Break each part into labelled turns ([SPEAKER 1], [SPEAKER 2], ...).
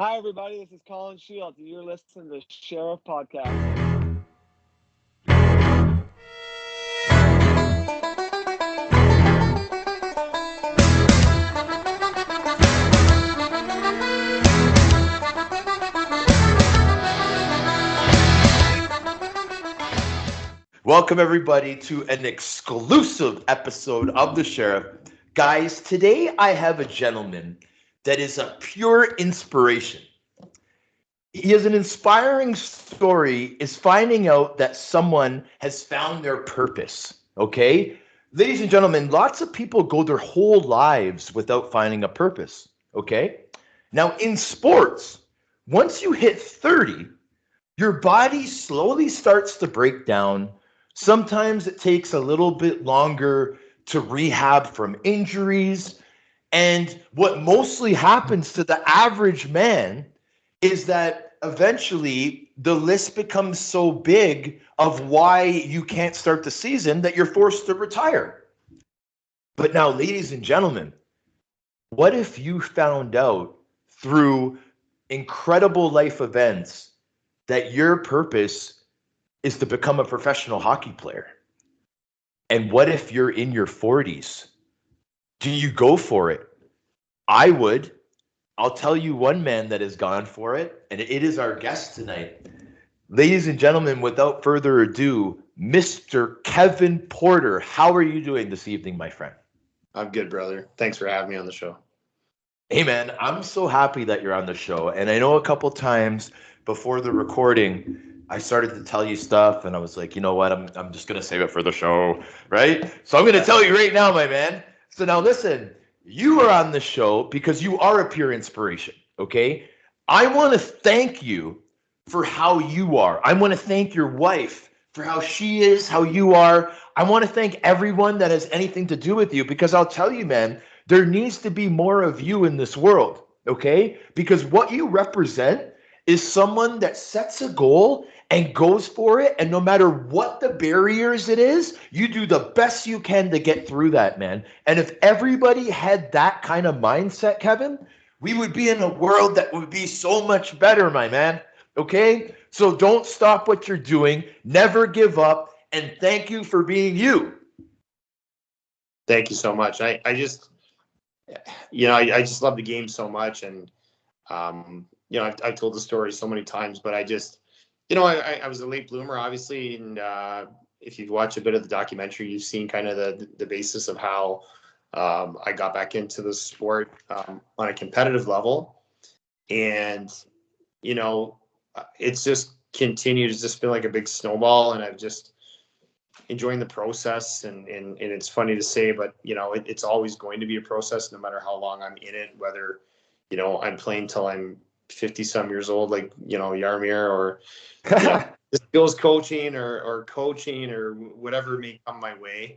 [SPEAKER 1] Hi, everybody. This is Colin Shields, and you're listening to the Sheriff Podcast.
[SPEAKER 2] Welcome, everybody, to an exclusive episode of The Sheriff. Guys, today I have a gentleman that is a pure inspiration. He has an inspiring story, is finding out that someone has found their purpose. Okay? Ladies and gentlemen, lots of people go their whole lives without finding a purpose. Okay? Now, in sports, once you hit 30, your body slowly starts to break down. Sometimes it takes a little bit longer to rehab from injuries. And what mostly happens to the average man is that eventually the list becomes so big of why you can't start the season that you're forced to retire. But now, ladies and gentlemen, what if you found out through incredible life events that your purpose is to become a professional hockey player? And what if you're in your 40s? Do you go for it? I would. I'll tell you one man that has gone for it, and it is our guest tonight. Ladies and gentlemen, without further ado, Mr. Kevin Porter. How are you doing this evening, my friend?
[SPEAKER 3] I'm good, brother. Thanks for having me on the show.
[SPEAKER 2] Hey, man, I'm so happy that you're on the show. And I know a couple times before the recording, I started to tell you stuff, and I was like, you know what? I'm just going to save it for the show, right? So I'm going to tell you right now, my man. So now listen, you are on the show because you are a pure inspiration, okay? I want to thank you for how you are. I want to thank your wife for how she is, how you are. I want to thank everyone that has anything to do with you because I'll tell you, man, there needs to be more of you in this world, okay? Because what you represent is someone that sets a goal and goes for it. And no matter what the barriers it is, you do the best you can to get through that, man. And if everybody had that kind of mindset, Kevin, we would be in a world that would be so much better, my man. Okay? So don't stop what you're doing. Never give up. And thank you for being you.
[SPEAKER 3] Thank you so much. I just, I just love the game so much. And, I've told the story so many times, but I just, I was a late bloomer, obviously. And if you've watched a bit of the documentary, you've seen kind of the basis of how I got back into the sport on a competitive level. And, it's just continued. It's just been like a big snowball. And I've just, enjoying the process and it's funny to say, but it's always going to be a process no matter how long I'm in it, whether I'm playing till I'm 50 some years old like Yarmir, or skills coaching or coaching or whatever may come my way.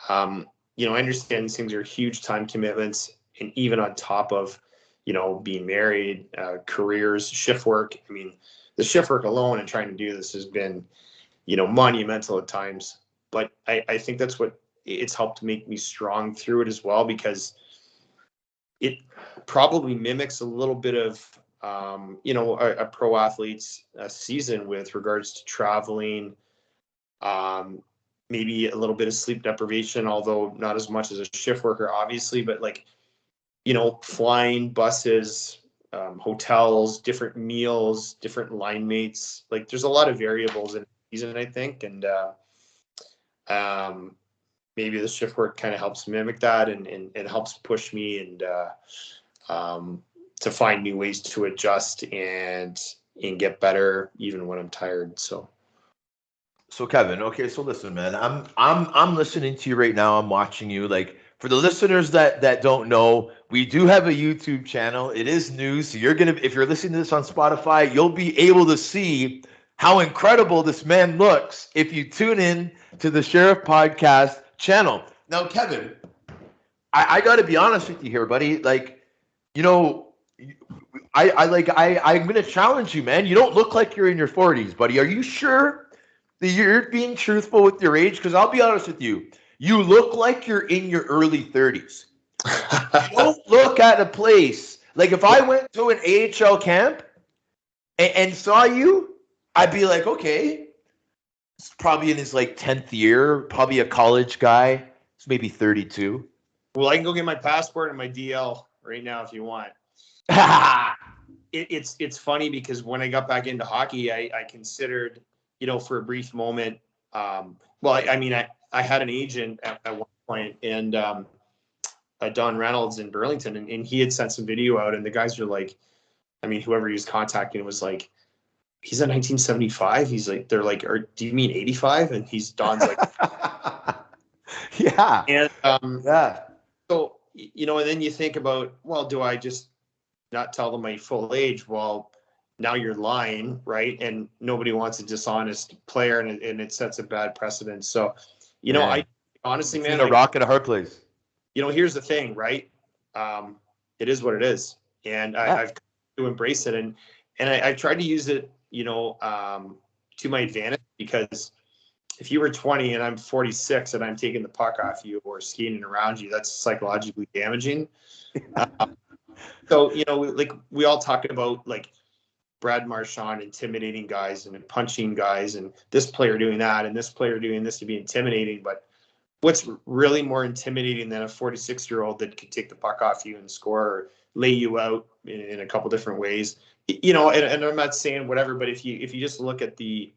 [SPEAKER 3] I understand these things are huge time commitments, and even on top of being married, careers, shift work. I mean, the shift work alone and trying to do this has been monumental at times. But I think that's what it's helped make me strong through it as well, because it probably mimics a little bit of, a pro athlete's season with regards to traveling, maybe a little bit of sleep deprivation, although not as much as a shift worker, obviously, but like, flying, buses, hotels, different meals, different line mates. Like there's a lot of variables in season, I think, and maybe the shift work kind of helps mimic that, and it helps push me and to find new ways to adjust and get better even when I'm tired.
[SPEAKER 2] So Kevin, okay, so listen, man, I'm listening to you right now. I'm watching you. Like for the listeners that don't know, we do have a YouTube channel. It is new, so you're gonna, if you're listening to this on Spotify, you'll be able to see how incredible this man looks if you tune in to the Sheriff Podcast channel. Now, Kevin, I got to be honest with you here, buddy. Like, you know, I'm gonna challenge you, man. You don't look like you're in your 40s, buddy. Are you sure that you're being truthful with your age? Because I'll be honest with you, you look like you're in your early 30s. You don't look at a place Like if I went to an AHL camp and saw you, I'd be like, okay, it's probably in his like 10th year, probably a college guy. It's maybe 32.
[SPEAKER 3] Well, I can go get my passport and my DL right now if you want. It's funny because when I got back into hockey, I considered, for a brief moment. I had an agent at one point, and Don Reynolds in Burlington, and he had sent some video out, and the guys were like, whoever he was contacting was like, he's at 1975. He's like, they're like, do you mean 85? And Don's like,
[SPEAKER 2] yeah.
[SPEAKER 3] And
[SPEAKER 2] yeah.
[SPEAKER 3] So, and then you think about, well, do I just not tell them my full age? Well, now you're lying, right? And nobody wants a dishonest player, and it sets a bad precedent. So, I honestly, man,
[SPEAKER 2] a rock and a hard place.
[SPEAKER 3] Here's the thing, right? It is what it is, and I've come to embrace it, and I've tried to use it, to my advantage, because if you were 20 and I'm 46 and I'm taking the puck off you or skating around you, that's psychologically damaging. So, like we all talk about like Brad Marchand intimidating guys and punching guys, and this player doing that and this player doing this to be intimidating. But what's really more intimidating than a 46-year-old that could take the puck off you and score or lay you out in a couple different ways? And I'm not saying whatever, but if you just look at the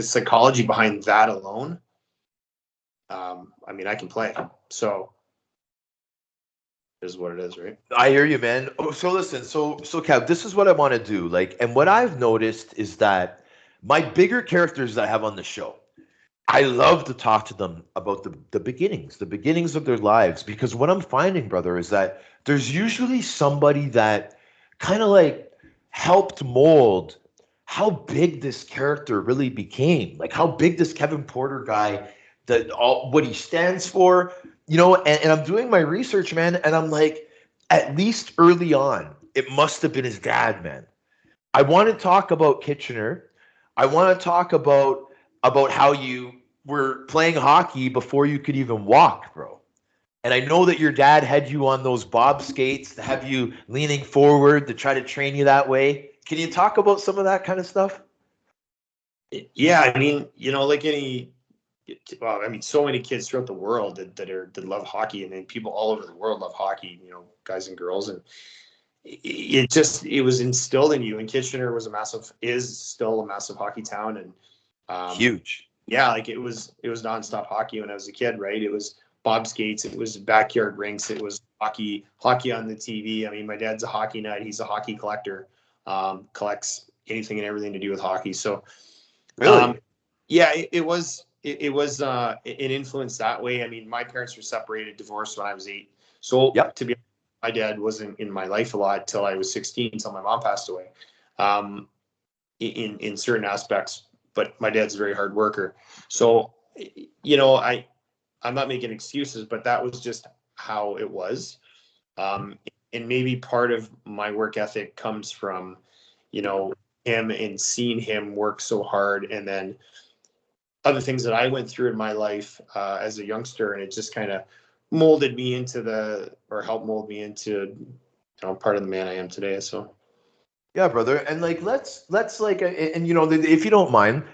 [SPEAKER 3] psychology behind that alone, I can play. So it is what it is, right?
[SPEAKER 2] I hear you, man. Oh, so listen, so Kev, this is what I want to do. Like, and what I've noticed is that my bigger characters that I have on the show, I love to talk to them about the beginnings of their lives, because what I'm finding, brother, is that there's usually somebody that kind of like helped mold how big this character really became, like how big this Kevin Porter guy, what he stands for, and I'm doing my research, man, and I'm like, at least early on, it must have been his dad, man. I want to talk about Kitchener. I want to talk about how you were playing hockey before you could even walk, bro. And I know that your dad had you on those bob skates to have you leaning forward to try to train you that way. Can you talk about some of that kind of stuff?
[SPEAKER 3] Yeah, like so many kids throughout the world that love hockey, and then people all over the world love hockey, guys and girls, and it was instilled in you. And Kitchener is still a massive hockey town, and
[SPEAKER 2] huge.
[SPEAKER 3] Yeah, like it was nonstop hockey when I was a kid, right? It was bob skates, it was backyard rinks, it was hockey on the TV. My dad's a hockey nut. He's a hockey collector, collects anything and everything to do with hockey. So,
[SPEAKER 2] really,
[SPEAKER 3] it was an influence that way. My parents were separated, divorced when I was 8. So to be honest, my dad wasn't in my life a lot till I was 16, until my mom passed away. In certain aspects, but my dad's a very hard worker. So, I'm not making excuses, but that was just how it was. And maybe part of my work ethic comes from, him and seeing him work so hard, and then other things that I went through in my life as a youngster, and it just kind of molded me helped mold me into, part of the man I am today. So.
[SPEAKER 2] Yeah, brother. And like, let's like, and if you don't mind,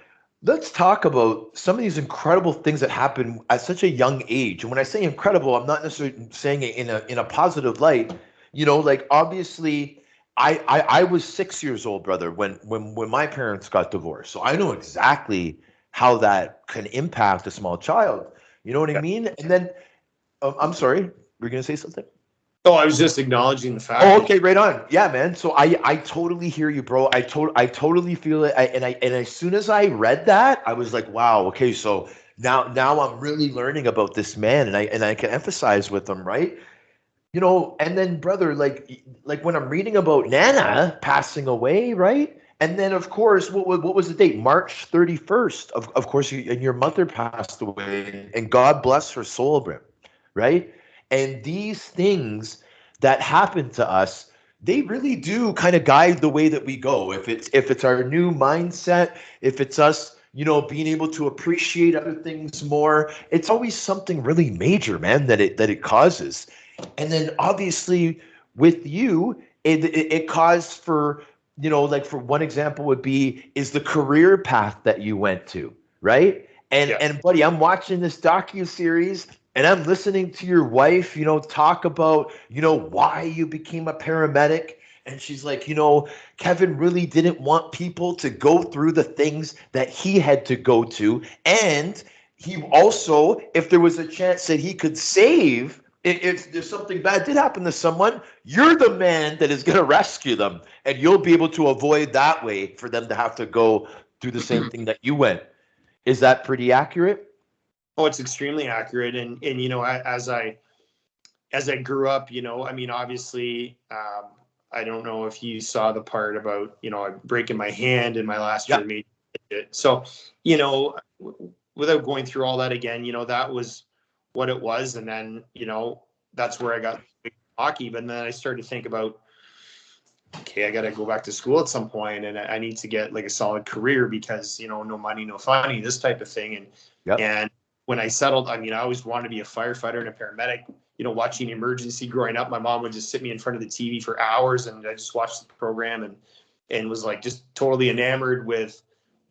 [SPEAKER 2] let's talk about some of these incredible things that happen at such a young age. And when I say incredible, I'm not necessarily saying it in a positive light. Like obviously, I was 6 years old, brother, when my parents got divorced. So I know exactly how that can impact a small child. You know what I mean? And then, I'm sorry, we're gonna say something.
[SPEAKER 3] Oh, I was just acknowledging the fact.
[SPEAKER 2] Oh, okay, right on. Yeah, man. So I totally hear you, bro. I totally feel it. And as soon as I read that, I was like, wow, okay, so now I'm really learning about this man, and I can emphasize with him, right? And then brother, like when I'm reading about Nana passing away, right? And then of course, what was the date? March 31st. Of course, and your mother passed away, and God bless her soul, bro, right? And these things that happen to us, they really do kind of guide the way that we go. If it's our new mindset, if it's us, being able to appreciate other things more, it's always something really major, man, that it causes. And then obviously with you, it caused for, like for one example would be is the career path that you went to, right?
[SPEAKER 3] Yeah.
[SPEAKER 2] And buddy, I'm watching this docu-series and I'm listening to your wife, talk about, why you became a paramedic. And she's like, Kevin really didn't want people to go through the things that he had to go to. And he also, if there was a chance that he could save, if something bad did happen to someone, you're the man that is going to rescue them. And you'll be able to avoid that way for them to have to go through the same thing that you went. Is that pretty accurate?
[SPEAKER 3] Oh, it's extremely accurate. And as I grew up, I mean, obviously, I don't know if you saw the part about, breaking my hand in my last year. So, without going through all that again, that was what it was. And then, that's where I got hockey. But then I started to think about, okay, I got to go back to school at some point and I need to get like a solid career because, no money, no funny, this type of thing. And when I settled, I mean, I always wanted to be a firefighter and a paramedic. Watching Emergency growing up, my mom would just sit me in front of the TV for hours and I just watched the program and was like just totally enamored with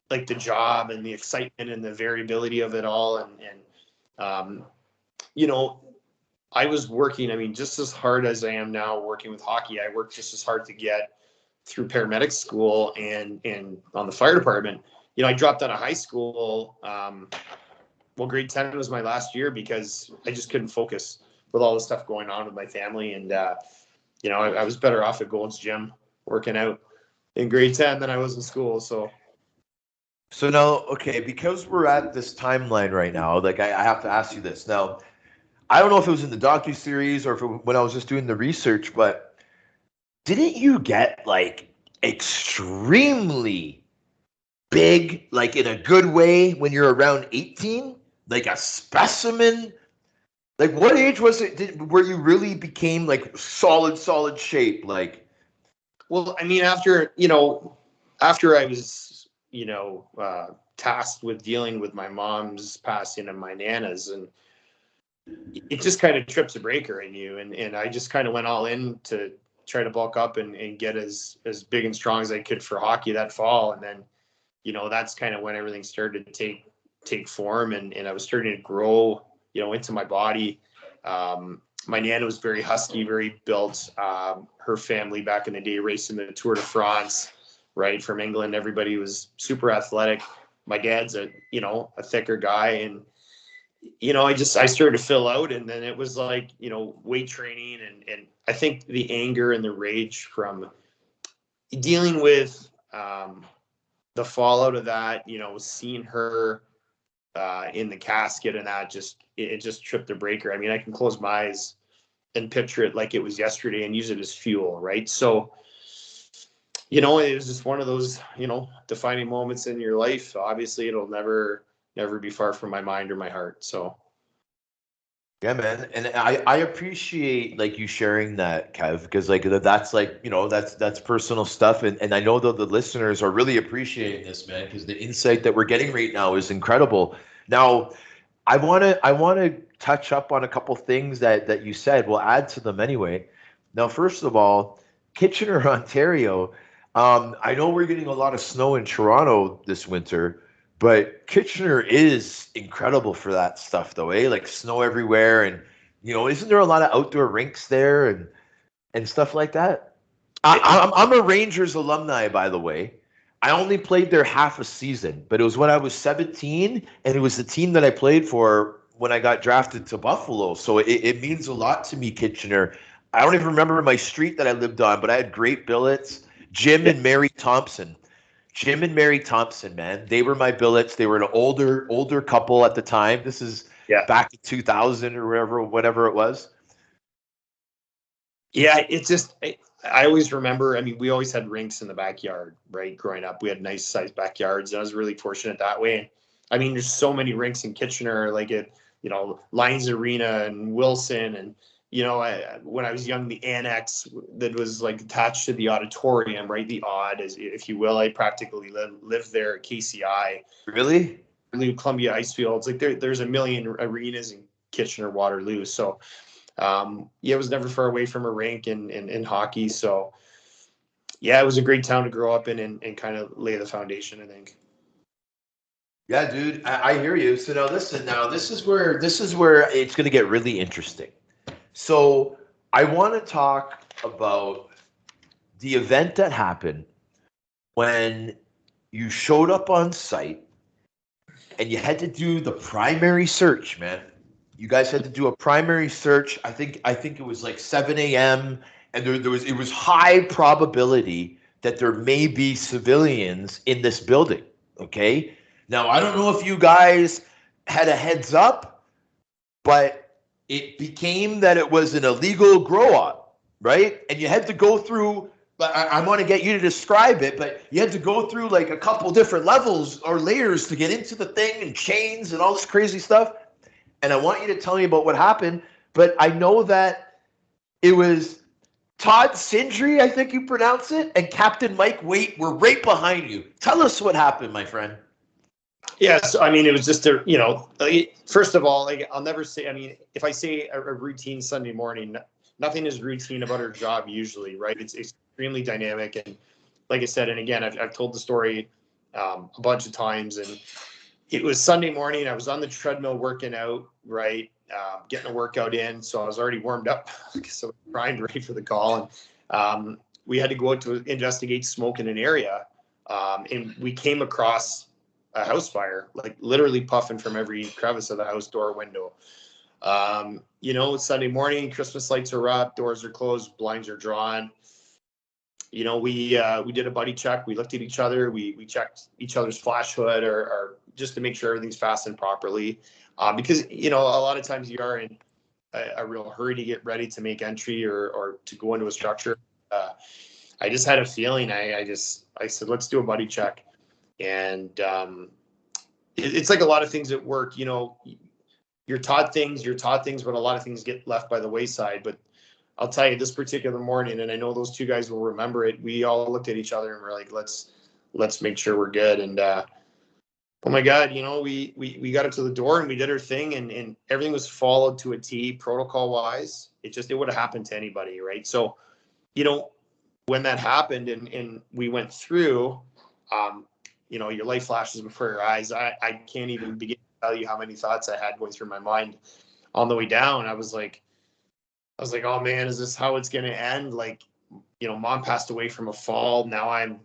[SPEAKER 3] like the job and the excitement and the variability of it all. And I was working, I mean, just as hard as I am now working with hockey, I worked just as hard to get through paramedic school and on the fire department. I dropped out of high school. Grade 10 was my last year because I just couldn't focus with all the stuff going on with my family. And, I was better off at Gold's Gym working out in grade 10 than I was in school. So
[SPEAKER 2] now, okay, because we're at this timeline right now, like I have to ask you this. Now, I don't know if it was in the docu-series or when I was just doing the research, but didn't you get like extremely big, like in a good way when you're around 18? Like a specimen? Like what age was it where you really became like solid shape? Like,
[SPEAKER 3] well, I mean, after I was, tasked with dealing with my mom's passing and my nana's, and it just kind of trips a breaker in you. And I just kind of went all in to try to bulk up and get as big and strong as I could for hockey that fall. And then, that's kind of when everything started to take form and I was starting to grow, into my body. My nana was very husky, very built. Her family back in the day raced in the Tour de France, right, from England. Everybody was super athletic. My dad's a thicker guy. And, I started to fill out, and then it was like, weight training. And I think the anger and the rage from dealing with the fallout of that, seeing her in the casket and that it just tripped the breaker. I mean, I can close my eyes and picture it like it was yesterday and use it as fuel, right? So, it was just one of those, defining moments in your life. Obviously, it'll never be far from my mind or my heart. So.
[SPEAKER 2] Yeah, man, and I appreciate like you sharing that, Kev, because like that's like that's personal stuff, and I know that the listeners are really appreciating this, man, because the insight that we're getting right now is incredible. Now, I want to touch up on a couple things that you said. We'll add to them anyway. Now, first of all, Kitchener, Ontario. I know we're getting a lot of snow in Toronto this winter. But Kitchener is incredible for that stuff, though, eh? Like snow everywhere, and isn't there a lot of outdoor rinks there and stuff like that? I'm a Rangers alumni, by the way. I only played there half a season, but it was when I was 17, and it was the team that I played for when I got drafted to Buffalo. So it means a lot to me, Kitchener. I don't even remember my street that I lived on, but I had great billets. Jim and Mary Thompson. Jim and Mary Thompson, man, they were my billets. They were an older couple at the time. This is back in 2000 or whatever it was.
[SPEAKER 3] Yeah, it's just I always remember. I mean, we always had rinks in the backyard, right? Growing up, we had nice sized backyards, and I was really fortunate that way. I mean, there's so many rinks in Kitchener, like at Lions Arena and Wilson, and when I was young, the annex that was like attached to the auditorium, right? The odd, as if you will. I practically lived there at KCI.
[SPEAKER 2] Really?
[SPEAKER 3] Columbia Ice Fields. Like there's a million arenas in Kitchener, Waterloo. So it was never far away from a rink in hockey. So yeah, it was a great town to grow up in and kind of lay the foundation, I think.
[SPEAKER 2] Yeah, dude, I hear you. So now listen, this is where it's going to get really interesting. So I want to talk about the event that happened when you showed up on site and you had to do the primary search, man. You guys had to do a primary search. I think it was like 7 a.m. and there was it was high probability that there may be civilians in this building. Okay. Now I don't know if you guys had a heads up, but it became that it was an illegal grow up, right? And you had to go through. But I want to get you to describe it, but you had to go through like a couple different levels or layers to get into the thing and chains and all this crazy stuff. And I want you to tell me about what happened. But I know that it was Todd Sindri, I think you pronounce it, and Captain Mike Waite were right behind you. Tell us what happened, my friend.
[SPEAKER 3] Yes, I mean, it was just first of all, like, I'll never say, I mean, if I say a routine Sunday morning, nothing is routine about our job usually, right? It's extremely dynamic. And like I said, and again, I've told the story a bunch of times, and it was Sunday morning. I was on the treadmill working out, right? Getting a workout in. So I was already warmed up because I was primed, ready for the call. And we had to go out to investigate smoke in an area. And we came across a house fire, like literally puffing from every crevice of the house, door, window. It's Sunday morning, Christmas lights are up, doors are closed, blinds are drawn. We did a buddy check. We looked at each other. We checked each other's flash hood or just to make sure everything's fastened properly. Because, a lot of times you are in a real hurry to get ready to make entry or to go into a structure. I just had a feeling. I said, let's do a buddy check. And it's like a lot of things at work. You're taught things, but a lot of things get left by the wayside. But I'll tell you, this particular morning, and I know those two guys will remember it, we all looked at each other and we're like, let's make sure we're good. And oh my God, we got up to the door and we did our thing, and everything was followed to a T protocol wise. It would have happened to anybody, right? So, when that happened and we went through, your life flashes before your eyes. I can't even begin to tell you how many thoughts I had going through my mind on the way down. I was like, oh man, is this how it's going to end? Like, mom passed away from a fall. Now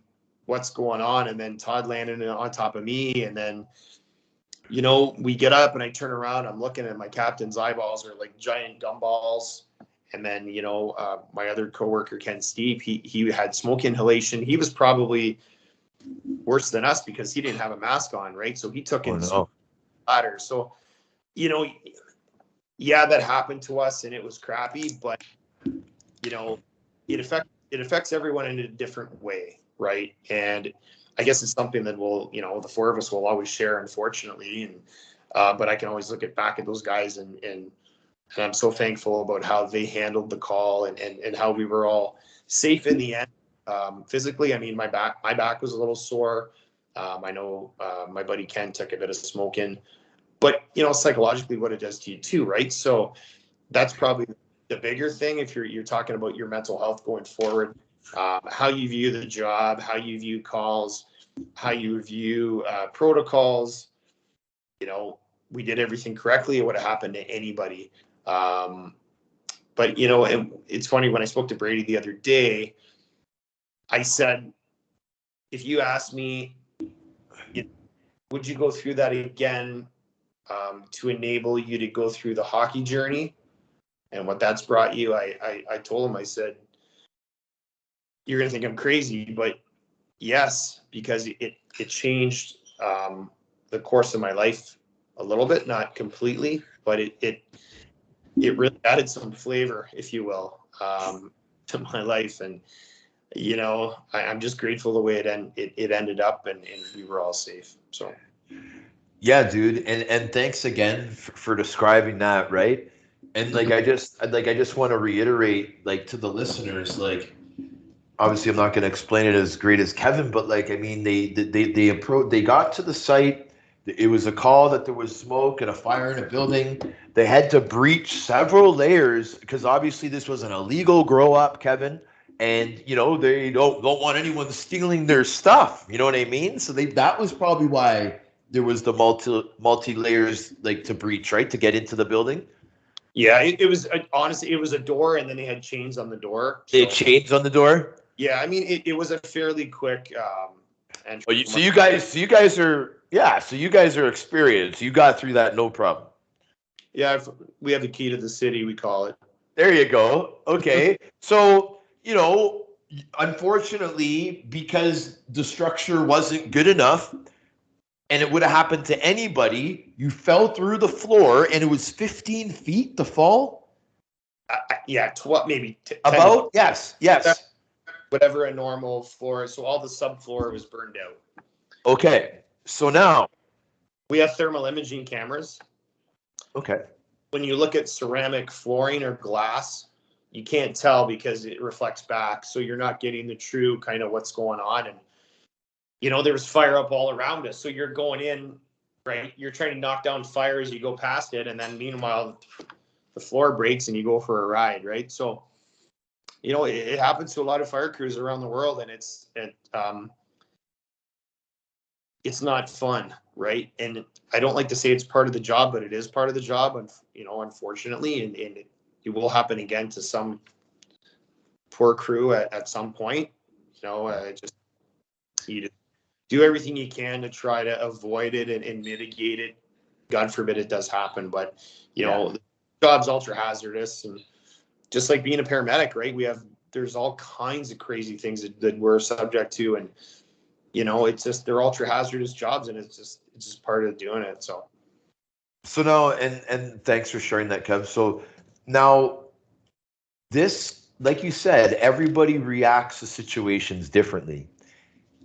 [SPEAKER 3] what's going on? And then Todd landed on top of me. And then, we get up and I turn around, I'm looking at my captain's eyeballs are like giant gumballs. And then, my other coworker, Ken Steve, he had smoke inhalation. He was probably worse than us because he didn't have a mask on, right? So he took in some ladder. So, yeah, that happened to us and it was crappy, but it affects everyone in a different way, right? And I guess it's something that the four of us will always share, unfortunately. And but I can always look back at those guys and I'm so thankful about how they handled the call and how we were all safe in the end. Physically, I mean, my back was a little sore. I know my buddy Ken took a bit of smoking, but psychologically, what it does to you too, right? So that's probably the bigger thing if you're talking about your mental health going forward, how you view the job, how you view calls, how you view protocols. We did everything correctly. It would have happened to anybody. But it's funny, when I spoke to Brady the other day, I said, if you asked me, would you go through that again to enable you to go through the hockey journey and what that's brought you? I told him, I said, you're going to think I'm crazy, but yes, because it changed the course of my life a little bit, not completely, but it really added some flavor, if you will, to my life. And I'm just grateful the way it ended up, and we were all safe. So,
[SPEAKER 2] Yeah, dude, and thanks again for describing that, right? And like I just want to reiterate, like, to the listeners, like, obviously I'm not going to explain it as great as Kevin, but like, I mean, they got to the site, It was a call that there was smoke and a fire in a building. They had to breach several layers because obviously this was an illegal grow up, Kevin. And they don't want anyone stealing their stuff. You know what I mean? So that was probably why there was the multi layers like to breach, right, to get into the building.
[SPEAKER 3] Yeah, it was honestly, it was a door, and then they had chains on the door.
[SPEAKER 2] They had chains on the door.
[SPEAKER 3] Yeah, I mean, it was a fairly quick entry.
[SPEAKER 2] So you guys are experienced. You got through that no problem.
[SPEAKER 3] Yeah, we have the key to the city, we call it.
[SPEAKER 2] There you go. Okay. So, unfortunately, because the structure wasn't good enough and it would have happened to anybody, you fell through the floor and it was 15 feet to fall?
[SPEAKER 3] Yeah, maybe 10.
[SPEAKER 2] About? Yes.
[SPEAKER 3] Whatever a normal floor. So all the subfloor was burned out.
[SPEAKER 2] Okay. So now.
[SPEAKER 3] We have thermal imaging cameras.
[SPEAKER 2] Okay.
[SPEAKER 3] When you look at ceramic flooring or glass, you can't tell because it reflects back. So you're not getting the true kind of what's going on. And, there's fire up all around us. So you're going in, right? You're trying to knock down fire as you go past it. And then meanwhile, the floor breaks and you go for a ride, right? So, it happens to a lot of fire crews around the world, and it's not fun, right? And I don't like to say it's part of the job, but it is part of the job, and unfortunately, and it will happen again to some poor crew at some point. You do everything you can to try to avoid it and mitigate it. God forbid it does happen, but the job's ultra hazardous, and just like being a paramedic, right? There's all kinds of crazy things that we're subject to, and it's just, they're ultra hazardous jobs, and it's just part of doing it. So
[SPEAKER 2] now, and thanks for sharing that, Kev. So now, this, like you said, everybody reacts to situations differently.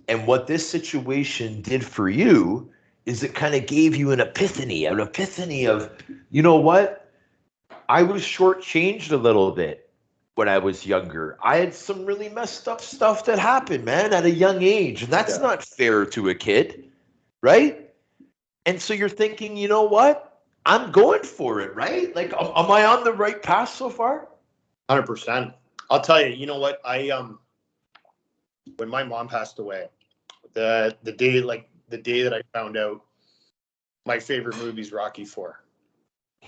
[SPEAKER 2] And what this situation did for you is it kind of gave you an epiphany of, you know what? I was shortchanged a little bit when I was younger. I had some really messed up stuff that happened, man, at a young age. And that's not fair to a kid, right? And so you're thinking, you know what? I'm going for it, right? Like, am I on the right path so far?
[SPEAKER 3] 100%. I'll tell you, you know what? When my mom passed away, the day that I found out, my favorite movie is Rocky IV.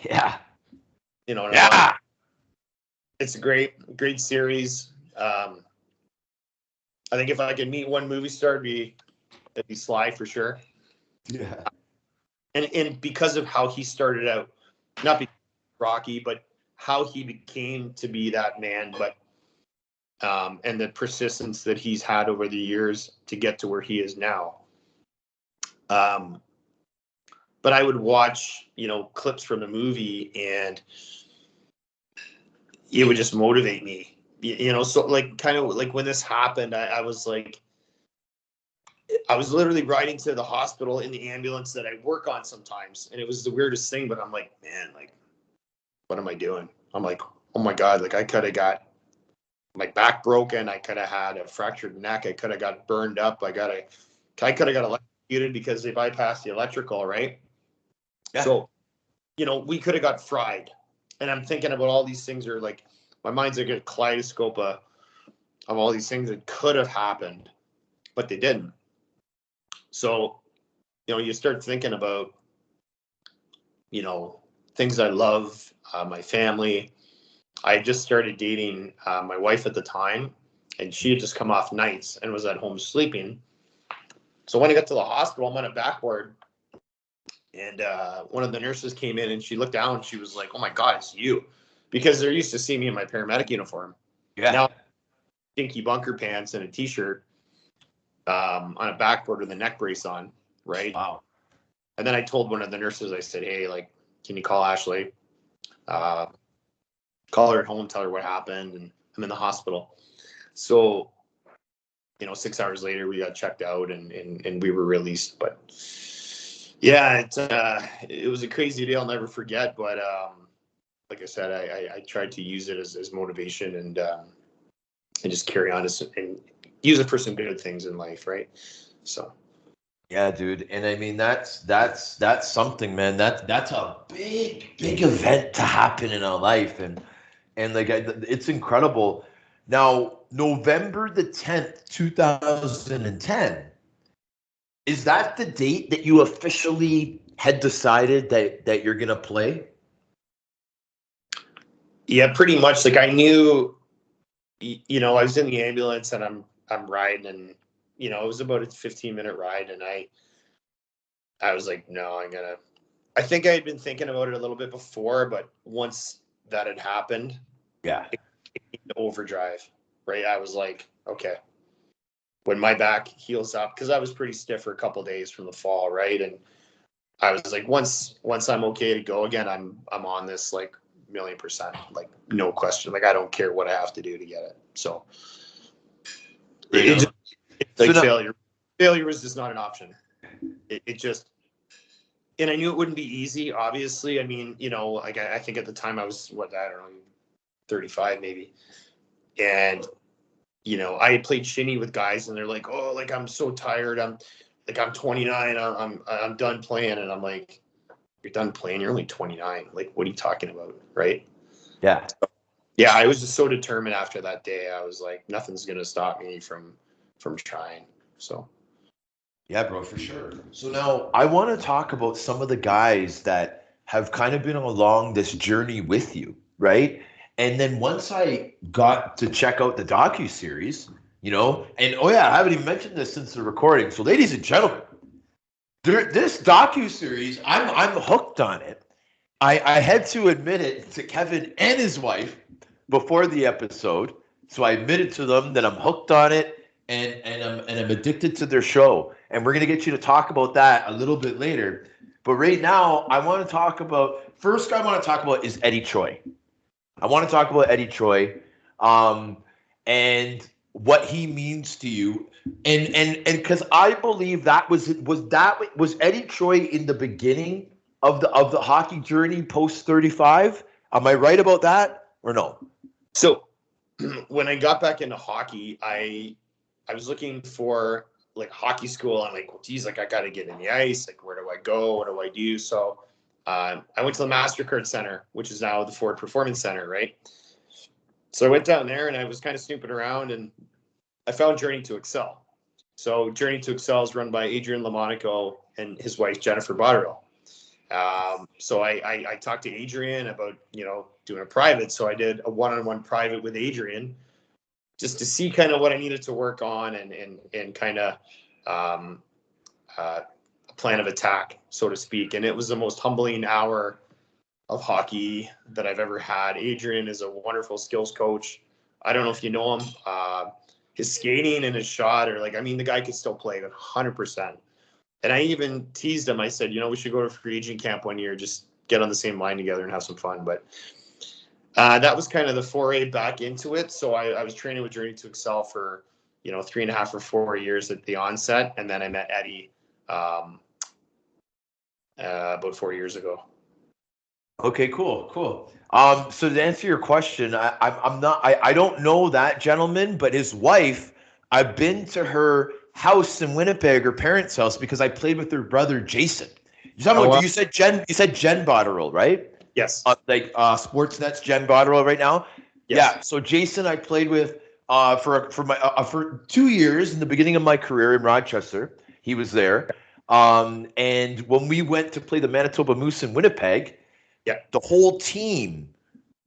[SPEAKER 2] Yeah.
[SPEAKER 3] It's a great series. I think if I could meet one movie star, it'd be Sly for sure.
[SPEAKER 2] Yeah.
[SPEAKER 3] And because of how he started out, not because Rocky, but how he became to be that man, but and the persistence that he's had over the years to get to where he is now. But I would watch, clips from the movie, and it would just motivate me. So like, kind of like when this happened, I was like, I was literally riding to the hospital in the ambulance that I work on sometimes. And it was the weirdest thing, but I'm like, man, like, what am I doing? I'm like, oh my God, like I could have got my back broken. I could have had a fractured neck. I could have got burned up. I could have got electrocuted because they bypassed the electrical, right?
[SPEAKER 2] Yeah.
[SPEAKER 3] So, we could have got fried. And I'm thinking about all these things, are like, my mind's like a kaleidoscope of all these things that could have happened, but they didn't. So, you start thinking about, things I love, my family. I just started dating my wife at the time, and she had just come off nights and was at home sleeping. So when I got to the hospital, I'm on a backboard, and one of the nurses came in, and she looked down, and she was like, "Oh my God, it's you," because they're used to seeing me in my paramedic uniform.
[SPEAKER 2] Yeah.
[SPEAKER 3] Now, stinky bunker pants and a t-shirt, on a backboard with a neck brace on, right?
[SPEAKER 2] Wow.
[SPEAKER 3] And then I told one of the nurses, I said, "Hey, like, can you call Ashley? Call her at home, tell her what happened, and I'm in the hospital." So, 6 hours later, we got checked out, and we were released. But yeah, it was a crazy day I'll never forget. But like I said, I tried to use it as motivation, and just carry on and use it for some good things in life, right? So.
[SPEAKER 2] Yeah, dude. And I mean that's something, man. That's a big event to happen in our life. And like it's incredible. Now, November the 10th, 2010, is that the date that you officially had decided that you're gonna play?
[SPEAKER 3] Yeah, pretty much. Like I knew, I was in the ambulance and I'm riding, and it was about a 15-minute ride, and I was like, no, I think I had been thinking about it a little bit before, but once that had happened,
[SPEAKER 2] Yeah.
[SPEAKER 3] it came to overdrive, right? I was like, okay, when my back heals up, because I was pretty stiff for a couple of days from the fall, right? And I was like, once I'm okay to go again, I'm on this like 1,000,000%, like no question. Like I don't care what I have to do to get it. So it just
[SPEAKER 2] So
[SPEAKER 3] like
[SPEAKER 2] now,
[SPEAKER 3] failure was just not an option. It just, and I knew it wouldn't be easy. Obviously, I mean, like I think at the time I was I don't know, 35 maybe, and I had played shinny with guys, and they're like, oh, like I'm so tired. I'm 29. I'm done playing, and I'm like, you're done playing. You're only 29. Like, what are you talking about, right?
[SPEAKER 2] yeah.
[SPEAKER 3] Yeah, I was just so determined after that day. I was like, nothing's gonna stop me from trying. So
[SPEAKER 2] Yeah, bro, for sure. So now I want to talk about some of the guys that have kind of been along this journey with you, right? And then once I got to check out the docu series, and oh yeah, I haven't even mentioned this since the recording. So, ladies and gentlemen, this docu series, I'm hooked on it. I had to admit it to Kevin and his wife before the episode. So I admitted to them that I'm hooked on it and I'm addicted to their show. And we're gonna get you to talk about that a little bit later. But right now, I want to talk about first guy I want to talk about is Eddie Choi. I want to talk about Eddie Choi, and what he means to you, and because I believe that was Eddie Choi in the beginning of the hockey journey post 35. Am I right about that or no?
[SPEAKER 3] so when I got back into hockey, I was looking for like hockey school. I'm like, well, geez, like I got to get in the ice. Like, where do I go? What do I do? So I went to the MasterCard Center, which is now the Ford Performance Center, right? So I went down there and I was kind of snooping around, and I found Journey to Excel. So Journey to Excel is run by Adrian Lamonaco and his wife Jennifer Botterill. So I talked to Adrian about doing a private. So I did a one-on-one private with Adrian just to see kind of what I needed to work on and kind of a plan of attack, so to speak. And it was the most humbling hour of hockey that I've ever had. Adrian is a wonderful skills coach. I don't know if you know him. His skating and his shot are like, I mean, the guy could still play 100%. And I even teased him. I said, we should go to free agent camp one year, just get on the same line together and have some fun. But that was kind of the foray back into it. So I was training with Journey to Excel for, 3.5 or 4 years at the onset. And then I met Eddie about 4 years ago.
[SPEAKER 2] Okay, cool. So to answer your question, I'm not, I don't know that gentleman, but his wife, I've been to her house in Winnipeg, her parents' house, because I played with her brother Jason. You said Jen Botterill, right?
[SPEAKER 3] Yes.
[SPEAKER 2] Sportsnet's Jen Botterill right now.
[SPEAKER 3] Yes.
[SPEAKER 2] Yeah. So Jason, I played with for 2 years in the beginning of my career in Rochester. He was there, and when we went to play the Manitoba Moose in Winnipeg.
[SPEAKER 3] Yeah.
[SPEAKER 2] The whole team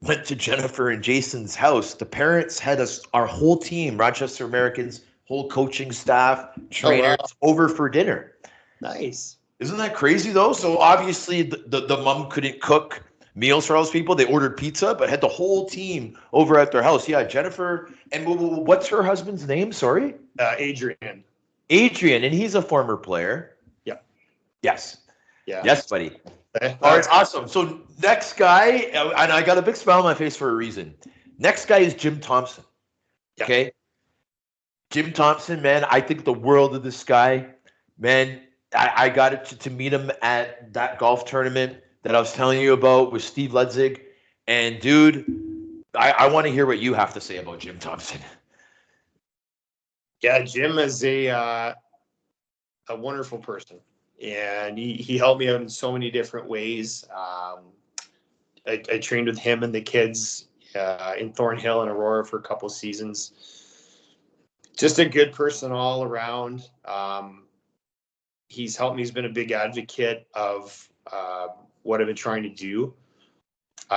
[SPEAKER 2] went to Jennifer and Jason's house. The parents had our whole team, Rochester Americans, whole coaching staff, trainers, over for dinner.
[SPEAKER 3] Nice.
[SPEAKER 2] Isn't that crazy though? So obviously the mom couldn't cook meals for all those people. They ordered pizza, but had the whole team over at their house. Yeah, Jennifer. And what's her husband's name? Sorry?
[SPEAKER 3] Adrian.
[SPEAKER 2] Adrian, and he's a former player.
[SPEAKER 3] Yeah.
[SPEAKER 2] Yes.
[SPEAKER 3] Yeah.
[SPEAKER 2] Yes, buddy. All right, awesome. So next guy, and I got a big smile on my face for a reason. Next guy is Jim Thompson.
[SPEAKER 3] Yeah.
[SPEAKER 2] Okay. Jim Thompson, man, I think the world of this guy. Man, I got to meet him at that golf tournament that I was telling you about with Steve Ludzig. And dude, I want to hear what you have to say about Jim Thompson.
[SPEAKER 3] Yeah, Jim is a wonderful person, and he helped me out in so many different ways. I trained with him and the kids in Thornhill and Aurora for a couple seasons. Just a good person all around. He's helped me. He's been a big advocate of what I've been trying to do.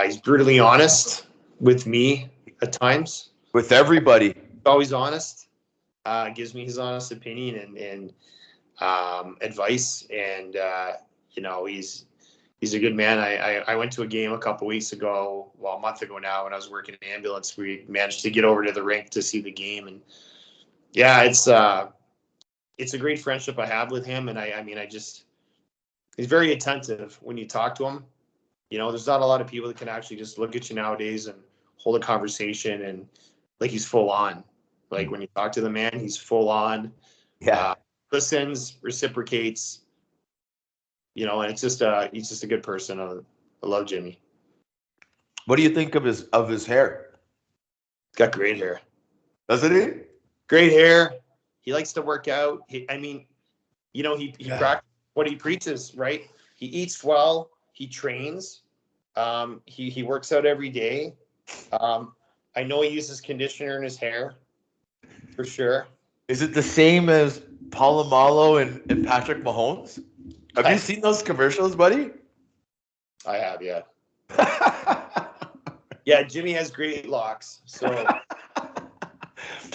[SPEAKER 3] He's brutally honest with me at times.
[SPEAKER 2] With everybody.
[SPEAKER 3] Always honest. Gives me his honest opinion and advice. And, he's a good man. I went to a game a couple weeks ago, a month ago now, when I was working in ambulance. We managed to get over to the rink to see the game. And yeah, it's a great friendship I have with him. And he's very attentive when you talk to him. There's not a lot of people that can actually just look at you nowadays and hold a conversation and like he's full on. Like when you talk to the man, he's full on.
[SPEAKER 2] Yeah.
[SPEAKER 3] Listens, reciprocates. And it's he's just a good person. I love Jimmy.
[SPEAKER 2] What do you think of his hair?
[SPEAKER 3] He's got great hair.
[SPEAKER 2] Doesn't he? Great
[SPEAKER 3] hair. He likes to work out. He practices what he preaches, right? He eats well. He trains. He works out every day. I know he uses conditioner in his hair, for sure.
[SPEAKER 2] Is it the same as Polamalu and Patrick Mahomes? Have you seen those commercials, buddy?
[SPEAKER 3] I have, yeah. Yeah, Jimmy has great locks. So,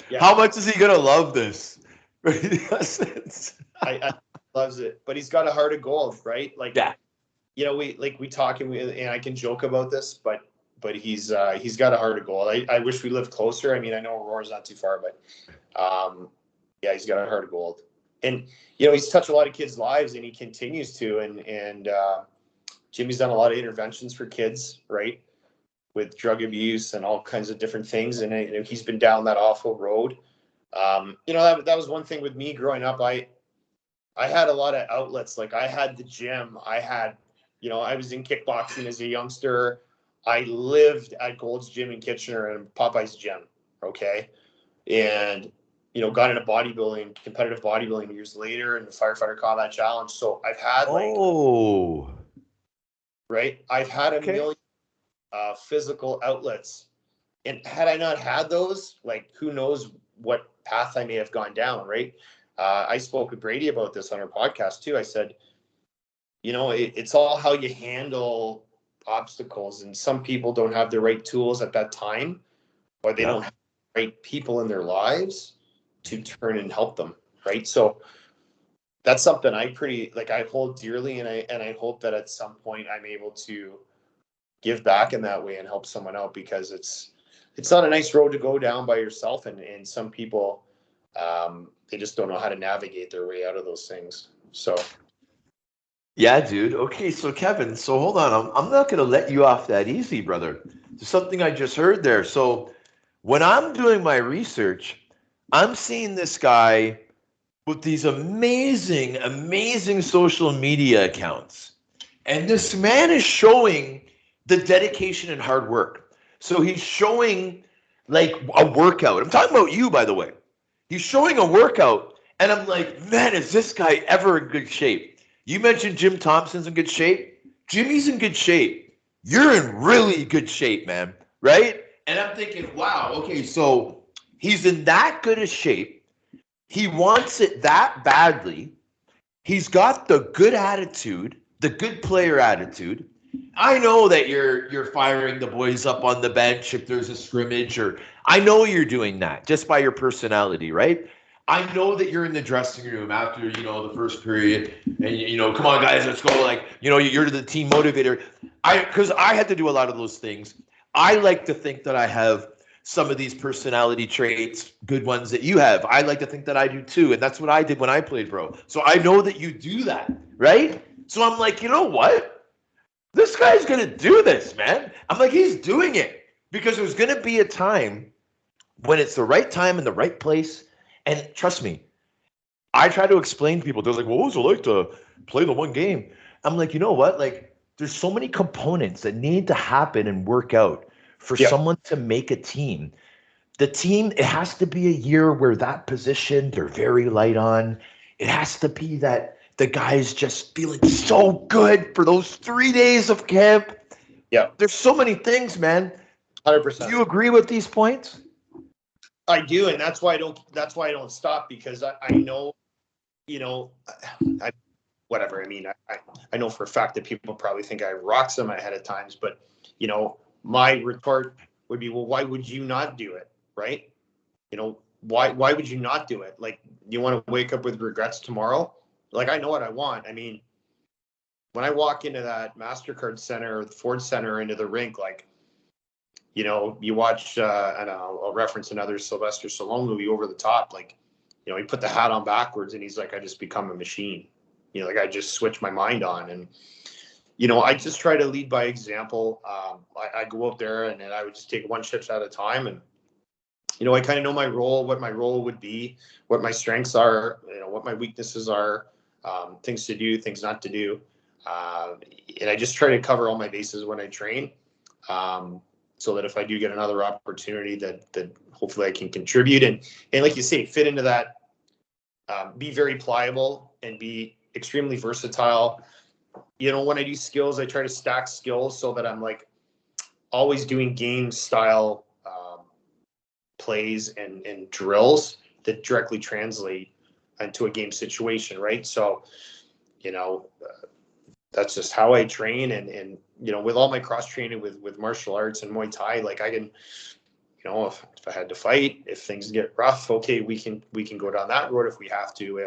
[SPEAKER 3] yeah.
[SPEAKER 2] How much is he gonna love this?
[SPEAKER 3] I loves it, but he's got a heart of gold, right? Like,
[SPEAKER 2] yeah.
[SPEAKER 3] We talk and I can joke about this, but he's got a heart of gold. I wish we lived closer. I mean, I know Aurora's not too far, but yeah, he's got a heart of gold. And he's touched a lot of kids' lives, and he continues to. And Jimmy's done a lot of interventions for kids, right, with drug abuse and all kinds of different things. And he's been down that awful road. That was one thing with me growing up. I had a lot of outlets. Like I had the gym. I had, I was in kickboxing as a youngster. I lived at Gold's Gym in Kitchener and Popeye's Gym. Okay. And, got into bodybuilding, competitive bodybuilding years later in the Firefighter Combat Challenge. So I've had right. I've had a million physical outlets. And had I not had those, like, who knows what path I may have gone down. Right. I spoke with Brady about this on our podcast too. I said, it's all how you handle obstacles, and some people don't have the right tools at that time, or they don't have the right people in their lives to turn and help them. Right. So that's something I hold dearly. And I hope that at some point I'm able to give back in that way and help someone out, because it's not a nice road to go down by yourself. And some people, they just don't know how to navigate their way out of those things. So.
[SPEAKER 2] Yeah, dude. Okay, so Kevin, hold on. I'm not going to let you off that easy, brother. There's something I just heard there. So when I'm doing my research, I'm seeing this guy with these amazing, amazing social media accounts. And this man is showing the dedication and hard work. So he's showing like a workout. I'm talking about you, by the way. He's showing a workout, and I'm like, man, is this guy ever in good shape? You mentioned Jim Thompson's in good shape. Jimmy's in good shape. You're in really good shape, man, right? And I'm thinking, wow, okay, so he's in that good a shape. He wants it that badly. He's got the good attitude, the good player attitude. I know that you're firing the boys up on the bench if there's a scrimmage, or I know you're doing that just by your personality, right? I know that you're in the dressing room after, the first period and, come on, guys, let's go. Like, you're the team motivator. Because I had to do a lot of those things. I like to think that I have some of these personality traits, good ones that you have. I like to think that I do too. And that's what I did when I played pro. So I know that you do that, right? So I'm like, you know what? This guy's going to do this, man. I'm like, he's doing it. Because there's going to be a time when it's the right time in the right place. And trust me, I try to explain to people. They're like, well, what was it like to play the one game? I'm like, you know what? Like, there's so many components that need to happen and work out for someone to make a team. The team, it has to be a year where that position they're very light on. it has to be that the guy's just feeling so good for those 3 days of camp.
[SPEAKER 3] Yeah,
[SPEAKER 2] There's so many things, man.
[SPEAKER 3] 100%.
[SPEAKER 2] Do you agree with these points?
[SPEAKER 3] I do, and that's why I don't. That's why I don't stop, because I know, you know, I whatever. I mean, I know for a fact that people probably think I rock some ahead of times, but you know, my retort would be, well, why would you not do it, right? You know, why would you not do it? Like, you want to wake up with regrets tomorrow? Like, I know what I want. I mean, when I walk into that MasterCard Center or the Ford Center into the rink, like, you know, you watch, and I'll reference another Sylvester Stallone movie, Over the Top. Like, you know, he put the hat on backwards and he's like, I just become a machine. You know, like, I just switch my mind on. And, you know, I just try to lead by example. I go out there and I would just take one shift at a time. And, you know, I kind of know my role, what my role would be, what my strengths are, you know, what my weaknesses are, things to do, things not to do. And I just try to cover all my bases when I train. So that if I do get another opportunity, that hopefully I can contribute and like you say, fit into that, be very pliable and be extremely versatile. You know, when I do skills, I try to stack skills so that I'm like always doing game style plays and drills that directly translate into a game situation, right? So, you know, that's just how I train. And you know, with all my cross training with martial arts and Muay Thai, like, I can, you know, if I had to fight, if things get rough, okay, we can go down that road if we have to.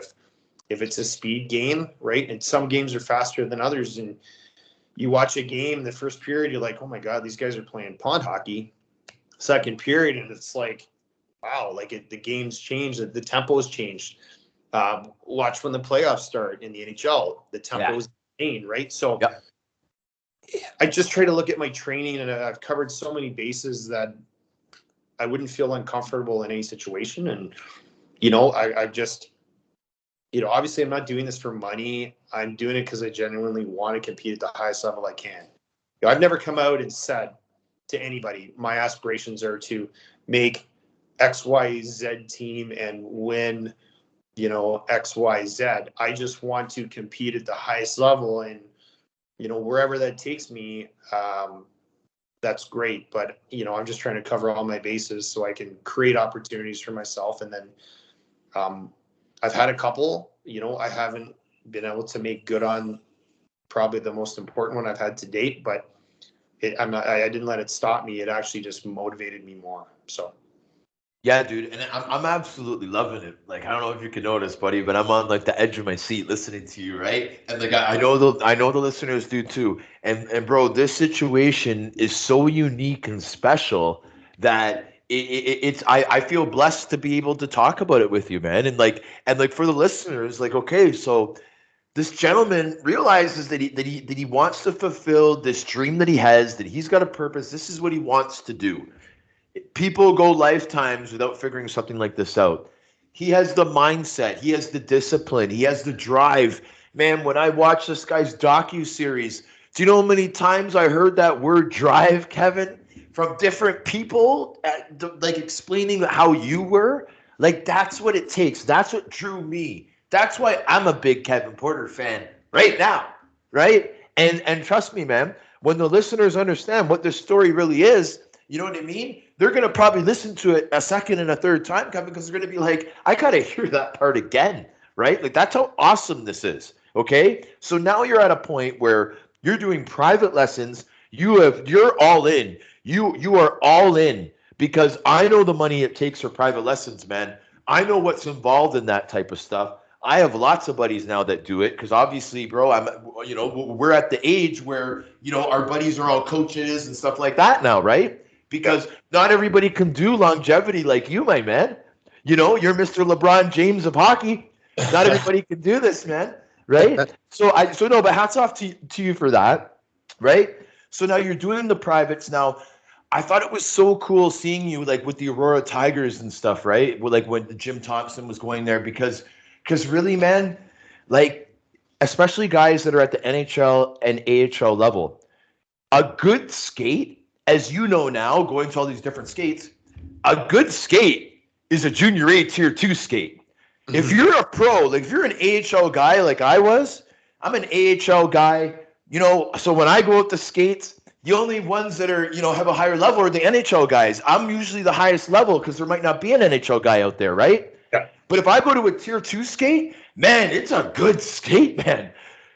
[SPEAKER 3] If it's a speed game, right? And some games are faster than others. And you watch a game, the first period, you're like, oh my God, these guys are playing pond hockey. Second period, and it's like, wow, like the game's changed, the tempo's changed. Watch when the playoffs start in the NHL, the tempo's changed, right? So
[SPEAKER 2] Yep.
[SPEAKER 3] I just try to look at my training, and I've covered so many bases that I wouldn't feel uncomfortable in any situation. And, you know, I just, you know, obviously I'm not doing this for money. I'm doing it because I genuinely want to compete at the highest level I can. You know, I've never come out and said to anybody, my aspirations are to make XYZ team and win, you know, XYZ. I just want to compete at the highest level, and, you know, wherever that takes me, that's great. But, you know, I'm just trying to cover all my bases so I can create opportunities for myself. And then I've had a couple, you know, I haven't been able to make good on probably the most important one I've had to date, but I didn't let it stop me. It actually just motivated me more. So.
[SPEAKER 2] Yeah, dude, and I'm absolutely loving it. Like, I don't know if you can notice, buddy, but I'm on like the edge of my seat listening to you, right? And like, I know the listeners do too. And bro, this situation is so unique and special that it's I feel blessed to be able to talk about it with you, man. And like for the listeners, like, okay, so this gentleman realizes that he wants to fulfill this dream that he has, that he's got a purpose. This is what he wants to do. People go lifetimes without figuring something like this out. He has the mindset, he has the discipline, he has the drive. Man, when I watch this guy's docu-series, do you know how many times I heard that word drive, Kevin, from different people, like explaining how you were? Like, that's what it takes. That's what drew me. That's why I'm a big Kevin Porter fan right now, right? And trust me, man, when the listeners understand what this story really is, you know what I mean? They're going to probably listen to it a second and a third time, Kevin, because they're going to be like, I got to hear that part again, right? Like, that's how awesome this is, okay? So now you're at a point where you're doing private lessons. You're all in. You are all in, because I know the money it takes for private lessons, man. I know what's involved in that type of stuff. I have lots of buddies now that do it, because obviously, bro, we're at the age where, our buddies are all coaches and stuff like that now, right? Because not everybody can do longevity like you, my man. You're Mr. LeBron James of hockey. Not everybody can do this, man. Right? So no, but hats off to you for that. Right? So now you're doing the privates now. I thought it was so cool seeing you like with the Aurora Tigers and stuff, right? Like when Jim Thompson was going there, because really, man, like especially guys that are at the NHL and AHL level, a good skate, as you know now, going to all these different skates, a good skate is a junior A tier 2 skate. If you're a pro, like if you're an AHL guy like I was, I'm an AHL guy, so when I go out to skates, the only ones that are, have a higher level are the NHL guys. I'm usually the highest level because there might not be an NHL guy out there, right?
[SPEAKER 3] Yeah.
[SPEAKER 2] But if I go to a tier 2 skate, man, it's a good skate, man.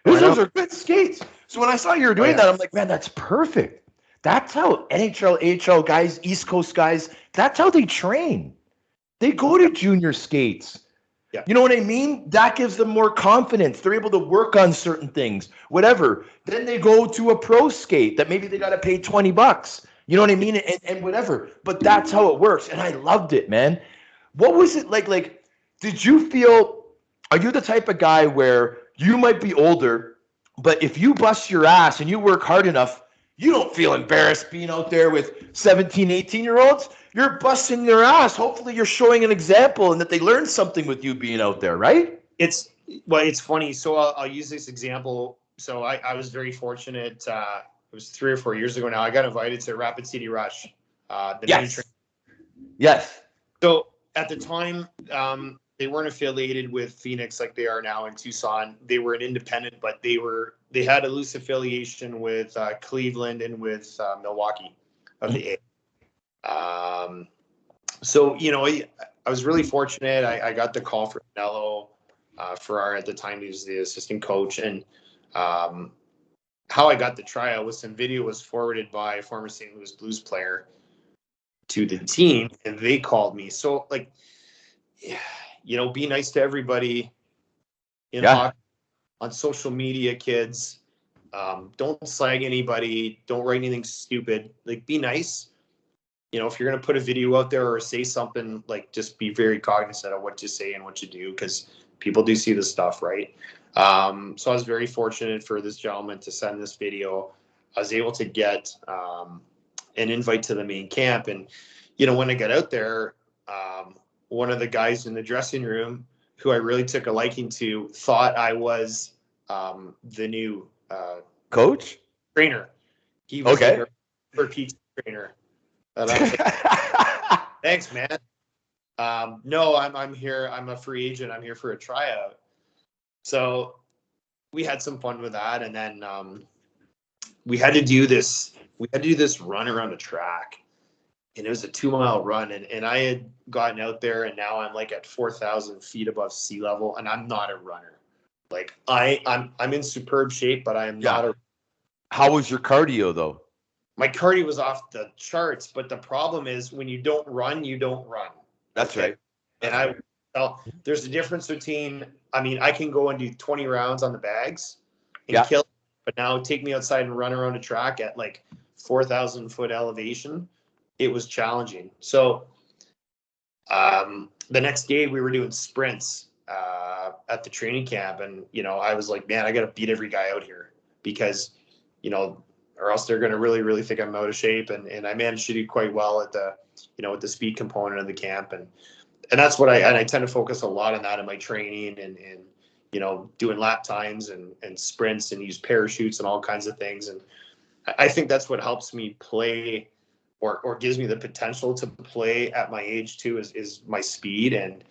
[SPEAKER 2] Those are good skates. So when I saw you were doing that, I'm like, man, that's perfect. That's how NHL, AHL guys, East Coast guys, that's how they train. They go to junior skates.
[SPEAKER 3] Yeah.
[SPEAKER 2] You know what I mean? That gives them more confidence. They're able to work on certain things, whatever. Then they go to a pro skate that maybe they got to pay $20. You know what I mean? And whatever. But that's how it works. And I loved it, man. What was it like? Like, did you feel, are you the type of guy where you might be older, but if you bust your ass and you work hard enough, you don't feel embarrassed being out there with 17, 18-year-olds? You're busting their ass. Hopefully you're showing an example and that they learn something with you being out there, right?
[SPEAKER 3] It's funny. So I'll use this example. So I was very fortunate. It was 3 or 4 years ago now. I got invited to Rapid City Rush.
[SPEAKER 2] Yes.
[SPEAKER 3] So at the time, they weren't affiliated with Phoenix like they are now in Tucson. They were an independent, but they had a loose affiliation with Cleveland and with Milwaukee of the A. So, I was really fortunate. I got the call from Nello Ferrar at the time. He was the assistant coach. And how I got the tryout was some video was forwarded by a former St. Louis Blues player to the team, and they called me. So, be nice to everybody in hockey, on social media, kids. Don't slag anybody. Don't write anything stupid. Like, be nice. If you're going to put a video out there or say something, just be very cognizant of what you say and what you do, because people do see this stuff, right? So I was very fortunate for this gentleman to send this video. I was able to get an invite to the main camp. And, when I got out there, one of the guys in the dressing room who I really took a liking to thought I was the new
[SPEAKER 2] coach
[SPEAKER 3] trainer. He was like our pizza trainer. And I was like, thanks, man. No, I'm here. I'm a free agent. I'm here for a tryout. So we had some fun with that, and then we had to do this. We had to do this run around the track, and it was a 2-mile run. And I had gotten out there, and now I'm at 4,000 feet above sea level, and I'm not a runner. I'm in superb shape, but I am not a.
[SPEAKER 2] How was your cardio though?
[SPEAKER 3] My cardio was off the charts, but the problem is when you don't run, you don't run.
[SPEAKER 2] That's right.
[SPEAKER 3] And there's a difference between, I can go and do 20 rounds on the bags and kill, but now take me outside and run around a track at 4,000 foot elevation. It was challenging. So the next day we were doing sprints at the training camp. And, I was like, man, I got to beat every guy out here because, or else they're going to really, really think I'm out of shape. And I managed to do quite well at the, with the speed component of the camp. And that's what I tend to focus a lot on that in my training and doing lap times and sprints and use parachutes and all kinds of things. And I think that's what helps me play or gives me the potential to play at my age too, is my speed. And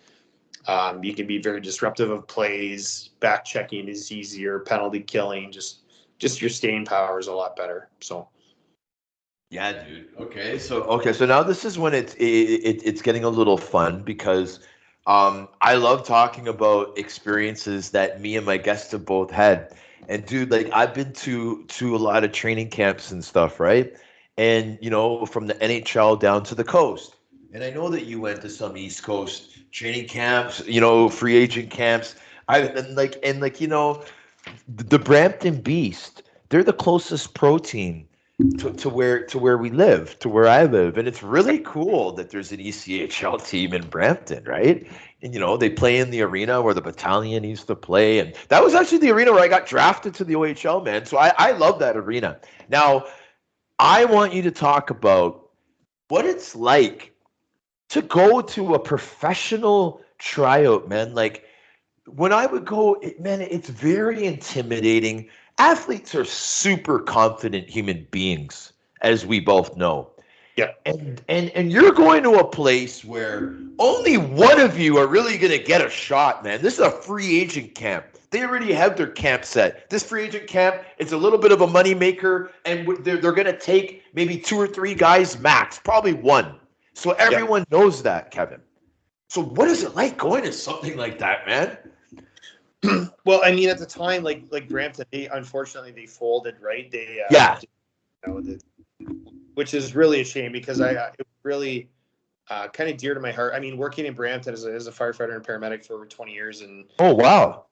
[SPEAKER 3] you can be very disruptive of plays. Back checking is easier, penalty killing, just your staying power is a lot better. So,
[SPEAKER 2] yeah, dude. Okay, so now this is when it's getting a little fun because I love talking about experiences that me and my guests have both had. And dude, I've been to a lot of training camps and stuff, right? And from the NHL down to the coast. And I know that you went to some East Coast training camps, free agent camps. The Brampton Beast, they're the closest pro team to where we live, to where I live. And it's really cool that there's an ECHL team in Brampton, right? And, they play in the arena where the battalion used to play. And that was actually the arena where I got drafted to the OHL, man. So I love that arena. Now, I want you to talk about what it's like to go to a professional tryout, man. When I would go, it's very intimidating. Athletes are super confident human beings, as we both know.
[SPEAKER 3] Yeah.
[SPEAKER 2] And you're going to a place where only one of you are really going to get a shot, man. This is a free agent camp. They already have their camp set. This free agent camp, it's a little bit of a moneymaker, and they're going to take maybe 2 or 3 guys max, probably one. So everyone knows that, Kevin. So what is it like going to something like that, man?
[SPEAKER 3] Well, I mean, at the time, like Brampton, unfortunately they folded, right? They which is really a shame because it was really kind of dear to my heart. I mean, working in Brampton as a firefighter and paramedic for over 20 years, and
[SPEAKER 2] oh wow,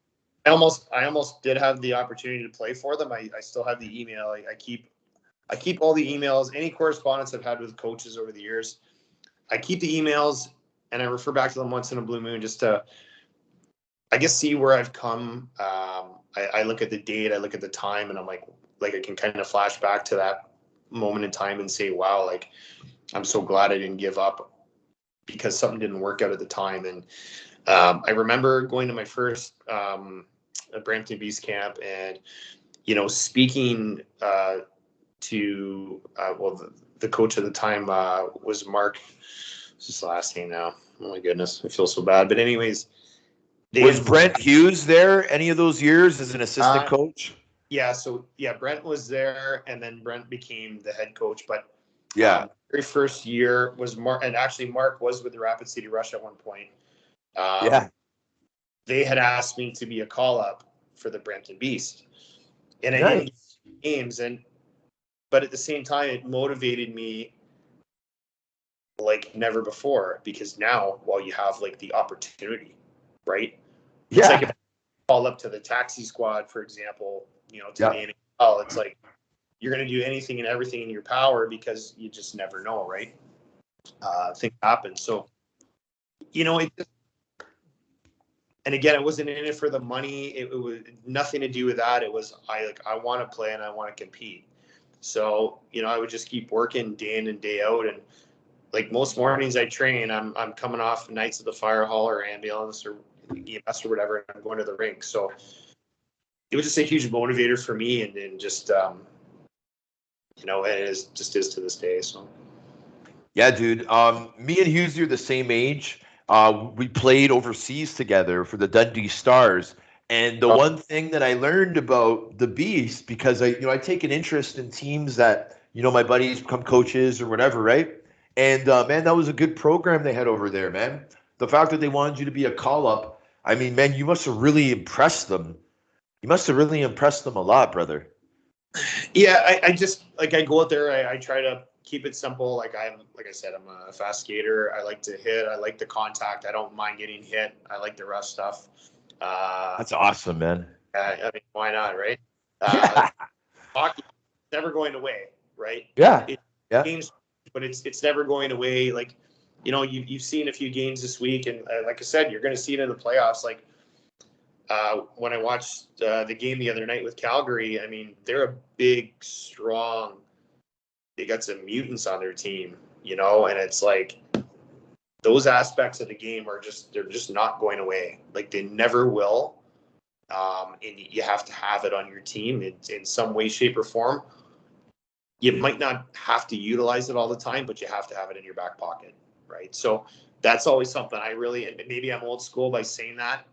[SPEAKER 3] I almost did have the opportunity to play for them. I still have the email. I keep all the emails, any correspondence I've had with coaches over the years. I keep the emails and I refer back to them once in a blue moon just to, I guess, see where I've come. I look at the date, I look at the time, and I'm like I can kind of flash back to that moment in time and say, wow, like I'm so glad I didn't give up because something didn't work out at the time. And I remember going to my first Brampton Beast camp and, speaking to, the coach at the time was Mark. What's his last name now? Oh my goodness, I feel so bad. But anyways,
[SPEAKER 2] was Brent Hughes there any of those years as an assistant coach?
[SPEAKER 3] Yeah, so Brent was there, and then Brent became the head coach. But very first year was Mark, and actually Mark was with the Rapid City Rush at one point. They had asked me to be a call up for the Brampton Beast, and I didn't get games, but at the same time, it motivated me like never before because now, while you have like the opportunity, right? It's like if I call up to the taxi squad, for example, to the NHL, it's like you're going to do anything and everything in your power because you just never know, right? Things happen. So, and again, it wasn't in it for the money. It was nothing to do with that. It was I want to play and I want to compete. So, I would just keep working day in and day out. And like most mornings I train, I'm coming off nights at the fire hall or ambulance or EMS or whatever, and I'm going to the rink. So it was just a huge motivator for me, and just it is to this day. So
[SPEAKER 2] yeah, dude. Me and Hughes are the same age. We played overseas together for the Dundee Stars. And the one thing that I learned about the Beast, because I take an interest in teams that, my buddies become coaches or whatever, right? And man, that was a good program they had over there, man. The fact that they wanted you to be a call-up, I mean, man, you must have really impressed them. You must have really impressed them a lot, brother.
[SPEAKER 3] Yeah, I just I go out there. I try to keep it simple. Like I said, I'm a fast skater. I like to hit. I like the contact. I don't mind getting hit. I like the rough stuff.
[SPEAKER 2] That's awesome, man.
[SPEAKER 3] I mean, why not, right? Hockey never going away, right?
[SPEAKER 2] Yeah.
[SPEAKER 3] Games, but it's never going away. Like, you've seen a few games this week, and like I said, you're going to see it in the playoffs. Like when I watched the game the other night with Calgary, I mean, they're a big, strong. They got some mutants on their team, and it's like those aspects of the game they're just not going away. Like they never will. And you have to have it on your team in some way, shape, or form. You might not have to utilize it all the time, but you have to have it in your back pocket, right? So that's always something and maybe I'm old school by saying that.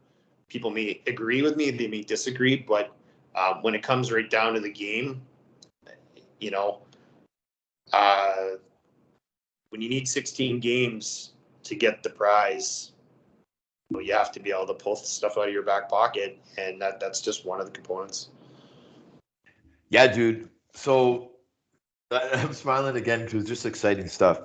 [SPEAKER 3] People may agree with me, they may disagree, but when it comes right down to the game, when you need 16 games to get the prize, you have to be able to pull stuff out of your back pocket, and that's just one of the components.
[SPEAKER 2] Yeah, dude. So I'm smiling again because it's just exciting stuff.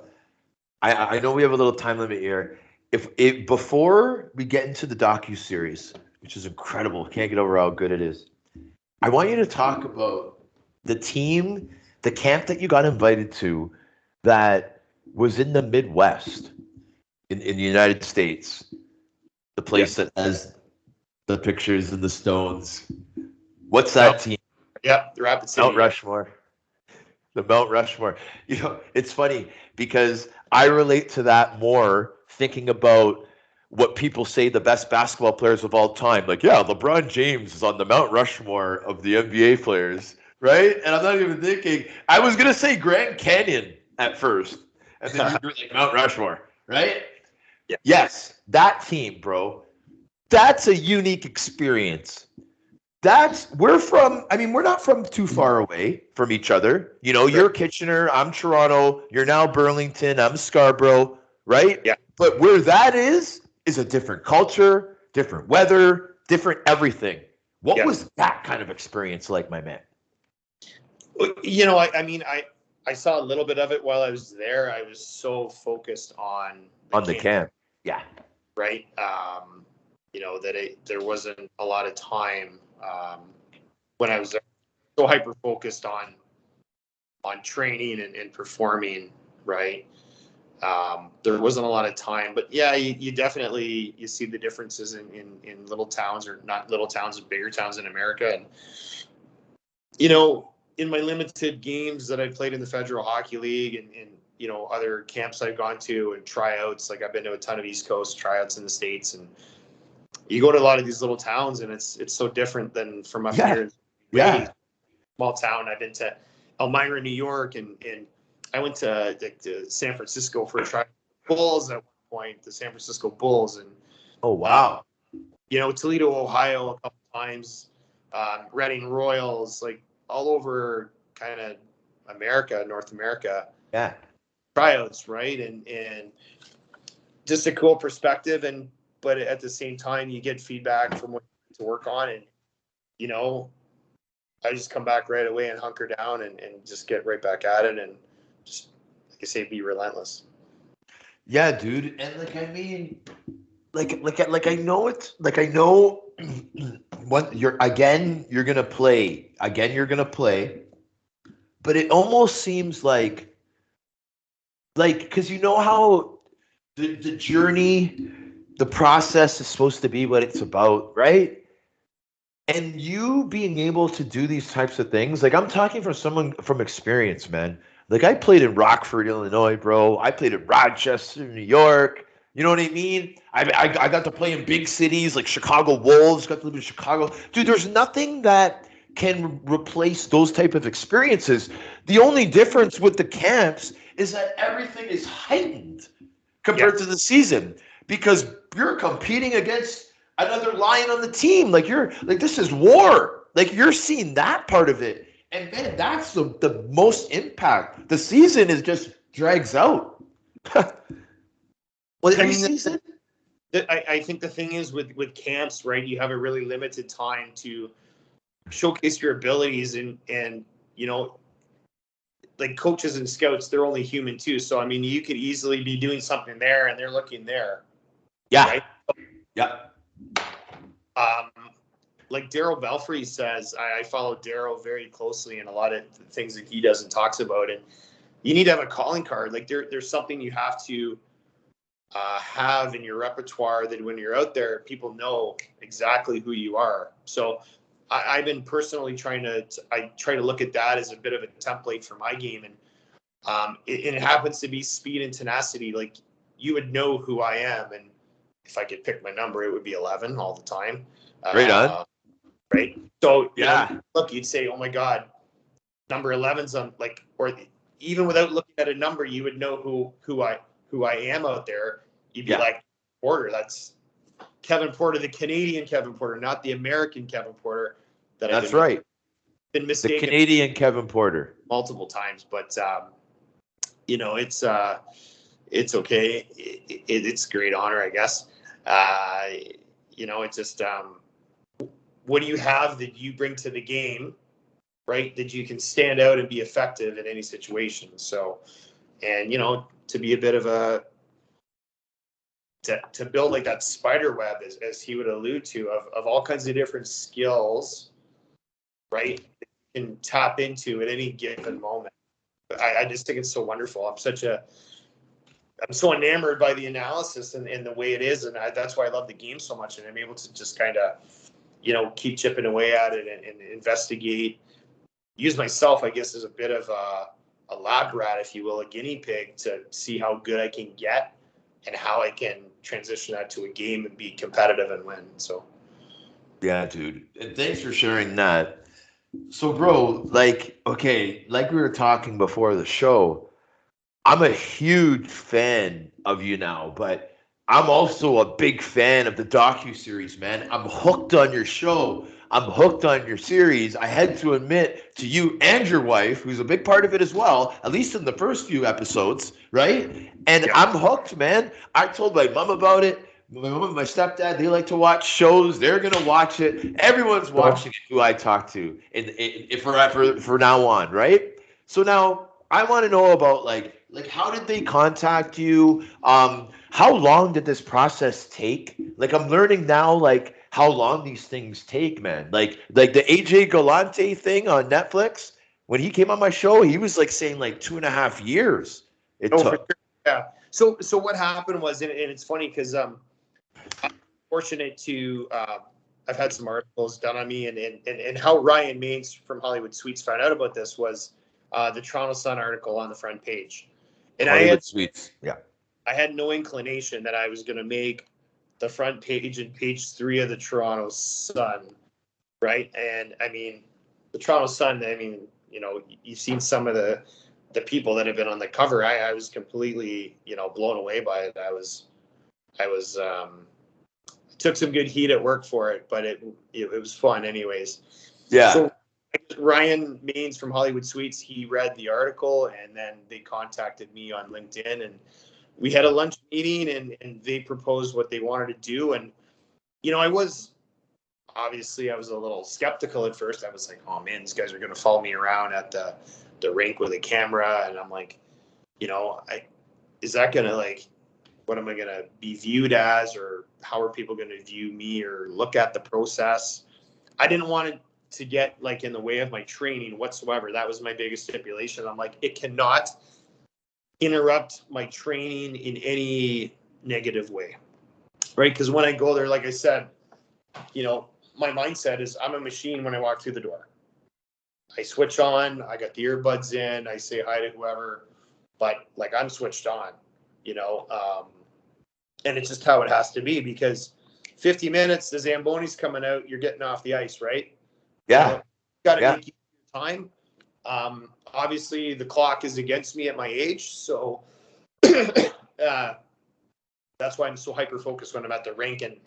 [SPEAKER 2] I know we have a little time limit here. If before we get into the docu-series, which is incredible, can't get over how good it is, I want you to talk about the camp that you got invited to that was in the Midwest in the United States. The place that has the pictures and the stones. What's that team?
[SPEAKER 3] Yeah, the Rapid City.
[SPEAKER 2] Mount Rushmore. The Mount Rushmore. It's funny because I relate to that more thinking about what people say the best basketball players of all time. Like, yeah, LeBron James is on the Mount Rushmore of the NBA players, right? And I'm not even thinking. I was going to say Grand Canyon at first. And then you're like Mount Rushmore, right?
[SPEAKER 3] Yeah.
[SPEAKER 2] Yes, that team, bro. That's a unique experience. We're not from too far away from each other. You know, you're Kitchener, I'm Toronto, you're now Burlington, I'm Scarborough, right?
[SPEAKER 3] Yeah.
[SPEAKER 2] But where that is a different culture, different weather, different everything. What
[SPEAKER 3] Yeah.
[SPEAKER 2] was that kind of experience like, my man?
[SPEAKER 3] You know, I saw a little bit of it while I was there. I was so focused on
[SPEAKER 2] The camp. Yeah.
[SPEAKER 3] right? You know, there wasn't a lot of time when I was there, so hyper focused on training and performing, right? There wasn't a lot of time, but yeah, you definitely you see the differences in little towns, or not little towns, but bigger towns in America. And you know, in my limited games that I've played in the Federal Hockey League and you know, other camps I've gone to and tryouts, like I've been to a ton of East Coast tryouts in the States, and you go to a lot of these little towns, and it's so different than from up here.
[SPEAKER 2] Yeah.
[SPEAKER 3] Small town. I've been to Elmira, New York, and I went to San Francisco for a try Bulls at one point, the San Francisco Bulls, and
[SPEAKER 2] Oh wow.
[SPEAKER 3] you know, Toledo, Ohio, a couple times, Reading Royals, like all over kind of America, North America.
[SPEAKER 2] Yeah.
[SPEAKER 3] Tryouts, right? And just a cool perspective, but at the same time, you get feedback from what you to work on, and you know, I just come back right away and hunker down and just get right back at it, and just, like I say, be relentless.
[SPEAKER 2] Yeah, dude. And like I mean, like I know it. Like I know what you're gonna play. Again, you're gonna play. But it almost seems like because you know how the journey, the process is supposed to be what it's about, right? And you being able to do these types of things, like I'm talking from someone from experience, man. Like I played in Rockford, Illinois, bro. I played in Rochester, New York. You know what I mean? I got to play in big cities like Chicago Wolves. Got to live in Chicago, dude. There's nothing that can replace those type of experiences. The only difference with the camps is that everything is heightened compared to the season because you're competing against another lion on the team. Like you're like this is war. Like you're seeing that part of it. And man, that's the most impact. The season is just drags out. Well, every season.
[SPEAKER 3] I think the thing is with camps, right? You have a really limited time to showcase your abilities, and you know, like coaches and scouts, they're only human too. So I mean, you could easily be doing something there, and they're looking there.
[SPEAKER 2] Yeah.
[SPEAKER 3] Right?
[SPEAKER 2] Yeah.
[SPEAKER 3] Like Daryl Belfry says, I follow Daryl very closely in a lot of things that he does and talks about. And you need to have a calling card. Like there's something you have to have in your repertoire that when you're out there, people know exactly who you are. So I've been personally I try to look at that as a bit of a template for my game. And it happens to be speed and tenacity. Like you would know who I am. And if I could pick my number, it would be 11 all the time.
[SPEAKER 2] Right on.
[SPEAKER 3] Right. So,
[SPEAKER 2] yeah,
[SPEAKER 3] you know, look, you'd say, oh my God, number 11's on, like, or even without looking at a number, you would know who I am out there. You'd be like, Porter, that's Kevin Porter, the Canadian Kevin Porter, not the American Kevin Porter.
[SPEAKER 2] That's right.
[SPEAKER 3] Been mistaken.
[SPEAKER 2] The Canadian Kevin Porter.
[SPEAKER 3] Multiple times, but, you know, it's okay. It's a great honor, I guess. You know, it's just, what do you have that you bring to the game, right? That you can stand out and be effective in any situation. So, and, you know, to be a bit of to build like that spider web, as he would allude to, of all kinds of different skills, right? That you can tap into at any given moment. I just think it's so wonderful. I'm so enamored by the analysis and the way it is. And that's why I love the game so much. And I'm able to just kind of, you know, keep chipping away at it and investigate, use myself, I guess, as a bit of a lab rat, if you will, a guinea pig, to see how good I can get and how I can transition that to a game and be competitive and win. So.
[SPEAKER 2] Yeah, dude. And thanks for sharing that. So, bro, like, okay, like we were talking before the show, I'm a huge fan of you now, but I'm also a big fan of the docu-series, man. I'm hooked on your show. I'm hooked on your series. I had to admit to you and your wife, who's a big part of it as well, at least in the first few episodes, right? And
[SPEAKER 3] Yeah.
[SPEAKER 2] I'm hooked, man. I told my mom about it. My mom and my stepdad, they like to watch shows. They're gonna watch it. Everyone's
[SPEAKER 3] So,
[SPEAKER 2] watching it who I talk to, for now on, right? So now I want to know about like how did they contact you? How long did this process take? Like I'm learning now like how long these things take, man. Like the AJ Galante thing on Netflix, when he came on my show, he was like saying like 2.5 years it
[SPEAKER 3] no, for
[SPEAKER 2] took.
[SPEAKER 3] sure. Yeah. So what happened was, and it's funny because I'm fortunate to I've had some articles done on me, and how Ryan Maines from Hollywood Suites found out about this was the Toronto Sun article on the front page, and
[SPEAKER 2] Hollywood Suites. Yeah.
[SPEAKER 3] I had no inclination that I was going to make the front page and page 3 of the Toronto Sun, right? And I mean, the Toronto Sun. I mean, you've seen some of the people that have been on the cover. I was completely, blown away by it. I was took some good heat at work for it, but it was fun anyways.
[SPEAKER 2] Yeah.
[SPEAKER 3] So Ryan Maines from Hollywood Suites, he read the article and then they contacted me on LinkedIn and we had a lunch meeting and they proposed what they wanted to do. And, I was a little skeptical at first. I was like, oh man, these guys are going to follow me around at the rink with a camera. And I'm like, is that going to what am I going to be viewed as, or how are people going to view me or look at the process? I didn't want it to get in the way of my training whatsoever. That was my biggest stipulation. I'm like, it cannot interrupt my training in any negative way, right? Because when I go there, like I said, my mindset is I'm a machine when I walk through the door. I switch on, I got the earbuds in, I say hi to whoever, but I'm switched on, you know. And it's just how it has to be because 50 minutes, the Zamboni's coming out, you're getting off the ice, right?
[SPEAKER 2] Yeah.
[SPEAKER 3] Got to
[SPEAKER 2] Yeah.
[SPEAKER 3] make your time. Obviously, the clock is against me at my age, so that's why I'm so hyper focused when I'm at the rink, and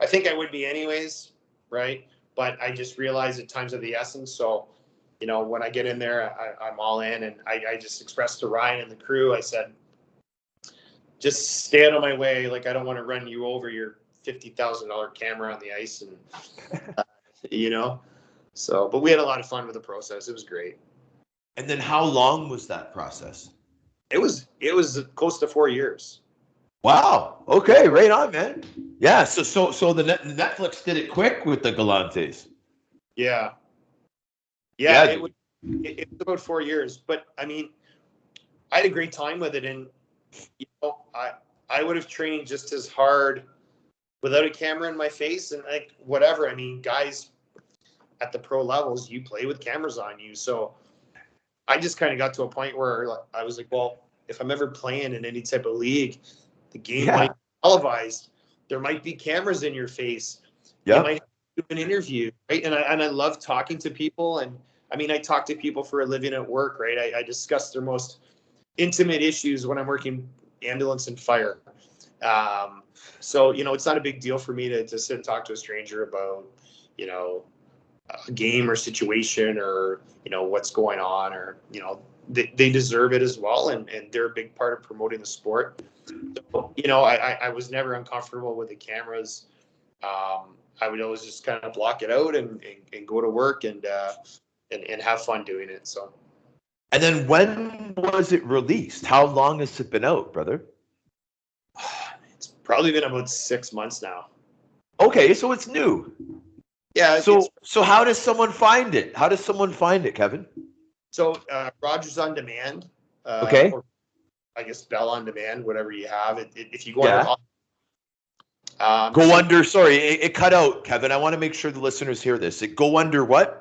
[SPEAKER 3] I think I would be anyways, right? But I just realize that times of the essence. So, when I get in there, I'm all in, and I just expressed to Ryan and the crew, I said, just stay out of my way. I don't want to run you over your $50,000 camera on the ice, and So, but we had a lot of fun with the process. It was great.
[SPEAKER 2] And then how long was that process?
[SPEAKER 3] It was close to 4 years.
[SPEAKER 2] Wow. Okay, right on, man. Yeah. So the Netflix did it quick with the Galantes.
[SPEAKER 3] Yeah.
[SPEAKER 2] Yeah.
[SPEAKER 3] It was about 4 years, but I mean, I had a great time with it, and I would have trained just as hard without a camera in my face and whatever. I mean, guys at the pro levels, you play with cameras on you, so I just kind of got to a point where I was like, well, if I'm ever playing in any type of league, the game might be televised. There might be cameras in your face.
[SPEAKER 2] Yeah.
[SPEAKER 3] You might do an interview, right? And I love talking to people. And I mean, I talk to people for a living at work, right? I discuss their most intimate issues when I'm working ambulance and fire. So, it's not a big deal for me to sit and talk to a stranger about, a game or situation or, what's going on, or, they deserve it as well. And they're a big part of promoting the sport. So, I was never uncomfortable with the cameras. I would always just kind of block it out and go to work and have fun doing it. So.
[SPEAKER 2] And then when was it released? How long has it been out, brother?
[SPEAKER 3] It's probably been about 6 months now.
[SPEAKER 2] Okay, so it's new.
[SPEAKER 3] Yeah.
[SPEAKER 2] So how does someone find it? How does someone find it, Kevin?
[SPEAKER 3] So Rogers On Demand.
[SPEAKER 2] Okay.
[SPEAKER 3] Or I guess Bell On Demand, whatever you have. If you go
[SPEAKER 2] under. Sorry, it cut out, Kevin. I want to make sure the listeners hear this. It go under what?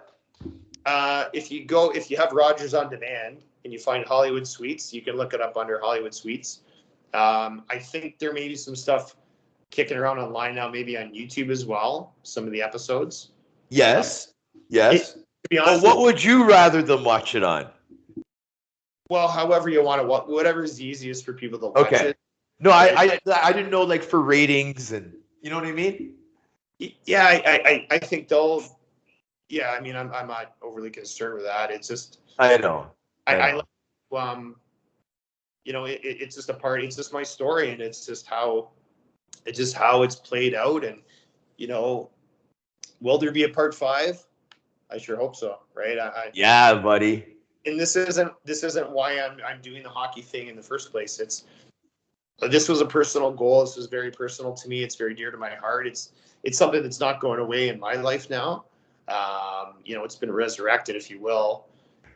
[SPEAKER 3] If you have Rogers On Demand and you find Hollywood Suites, you can look it up under Hollywood Suites. I think there may be some stuff kicking around online now, maybe on YouTube as well. Some of the episodes.
[SPEAKER 2] Yes. Yes.
[SPEAKER 3] To be honest,
[SPEAKER 2] what would you rather them watch it on?
[SPEAKER 3] Well, however you want to, whatever is easiest for people to watch
[SPEAKER 2] Okay.
[SPEAKER 3] it.
[SPEAKER 2] No,
[SPEAKER 3] Right?
[SPEAKER 2] I didn't know like for ratings and you know what I mean?
[SPEAKER 3] Yeah, I think they'll. Yeah, I mean, I'm not overly concerned with that. It's just
[SPEAKER 2] I know.
[SPEAKER 3] I like, it's just a part. It's just my story, and it's just how it's played out. And will there be a part 5? I sure hope so. Right?
[SPEAKER 2] Yeah, buddy.
[SPEAKER 3] And this isn't why I'm doing the hockey thing in the first place. This was a personal goal. This was very personal to me. It's very dear to my heart. It's something that's not going away in my life now. It's been resurrected, if you will,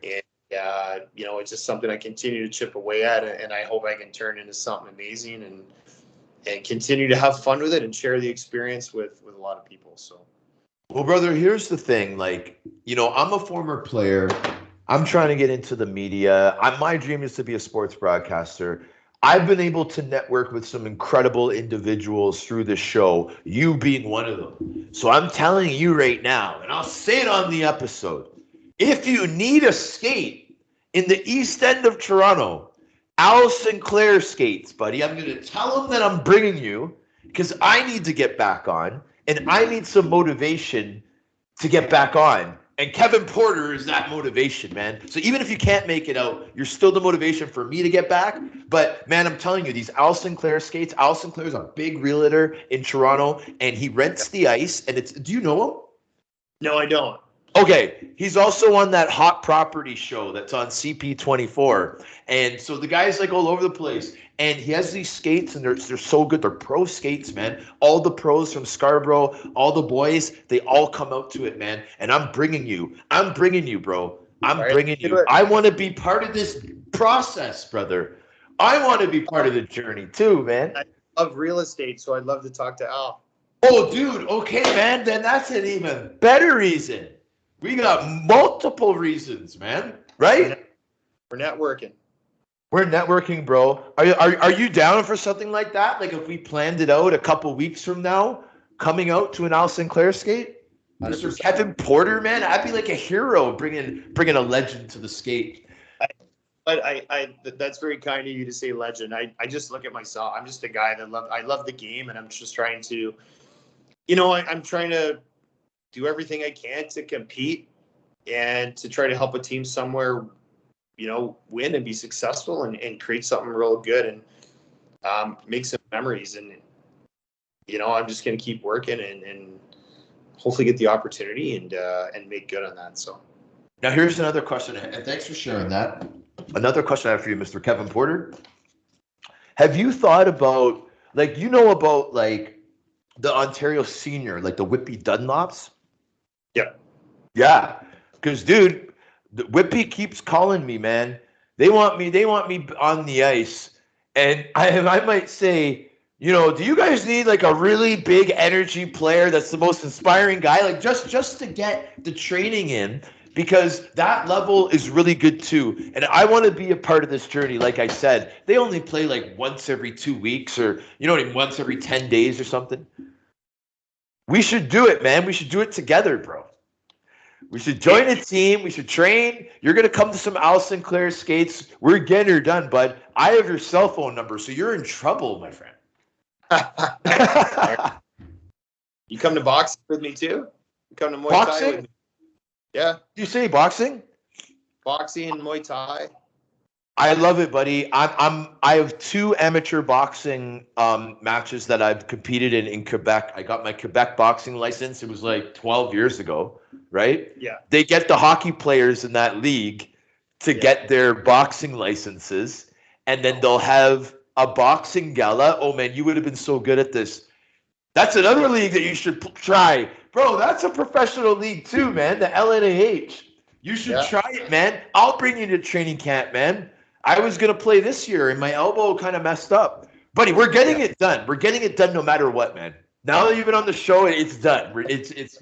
[SPEAKER 3] and it's just something I continue to chip away at, and I hope I can turn into something amazing and continue to have fun with it and share the experience with a lot of people. So.
[SPEAKER 2] Well, brother, here's the thing. Like, I'm a former player. I'm trying to get into the media. My dream is to be a sports broadcaster. I've been able to network with some incredible individuals through this show, you being one of them. So I'm telling you right now, and I'll say it on the episode, if you need a skate in the east end of Toronto, Al Sinclair skates, buddy. I'm going to tell him that I'm bringing you because I need to get back on and I need some motivation to get back on. And Kevin Porter is that motivation, man. So even if you can't make it out, you're still the motivation for me to get back. But, man, I'm telling you, these Al Sinclair skates, Al Sinclair's a big realtor in Toronto, and he rents the ice. And do you know him?
[SPEAKER 3] No, I don't.
[SPEAKER 2] Okay, he's also on that Hot Property show that's on CP24. And so the guy's like all over the place. And he has these skates, and they're so good. They're pro skates, man. All the pros from Scarborough, all the boys, they all come out to it, man. And I'm bringing you, bro. I'm bringing you. I want to be part of this process, brother. I want to be part of the journey too, man.
[SPEAKER 3] I love real estate, so I'd love to talk to Al.
[SPEAKER 2] Oh, dude. Okay, man. Then that's an even better reason. We got multiple reasons, man. Right?
[SPEAKER 3] We're networking.
[SPEAKER 2] We're networking, bro. Are you down for something like that? Like if we planned it out a couple weeks from now, coming out to an Al Sinclair skate?
[SPEAKER 3] 100%.
[SPEAKER 2] Mr. Kevin Porter, man, I'd be like a hero bringing a legend to the skate.
[SPEAKER 3] But that's very kind of you to say legend. I just look at myself. I'm just a guy that I love the game, and I'm just trying to, I'm trying to do everything I can to compete and to try to help a team somewhere, win and be successful and create something real good and make some memories. And, I'm just going to keep working and hopefully get the opportunity and make good on that. So
[SPEAKER 2] now here's another question, and thanks for sharing that. Another question I have for you, Mr. Kevin Porter. Have you thought about, about the Ontario Senior, like the Whippy Dunlops?
[SPEAKER 3] Yeah.
[SPEAKER 2] Yeah. Because, dude, the Whippy keeps calling me, man. They want me on the ice. And I might say, do you guys need like a really big energy player that's the most inspiring guy? Like just to get the training in, because that level is really good too. And I want to be a part of this journey. Like I said, they only play like once every 2 weeks or, once every 10 days or something. We should do it, man. We should do it together, bro. We should join a team. We should train. You're going to come to some Al Sinclair skates. We're getting her done, bud. I have your cell phone number, so you're in trouble, my friend.
[SPEAKER 3] You come to boxing with me too? You come to Muay Thai with me? Yeah.
[SPEAKER 2] You say boxing?
[SPEAKER 3] Boxing and Muay Thai.
[SPEAKER 2] I love it, buddy. I have 2 amateur boxing matches that I've competed in Quebec. I got my Quebec boxing license. It was like 12 years ago, right?
[SPEAKER 3] Yeah.
[SPEAKER 2] They get the hockey players in that league to get their boxing licenses, and then they'll have a boxing gala. Oh man, you would have been so good at this. That's another league that you should try, bro. That's a professional league too, man. The LNAH. You should try it, man. I'll bring you to training camp, man. I was going to play this year, and my elbow kind of messed up. Buddy, we're getting it done. We're getting it done no matter what, man. Now that you've been on the show, it's done. It's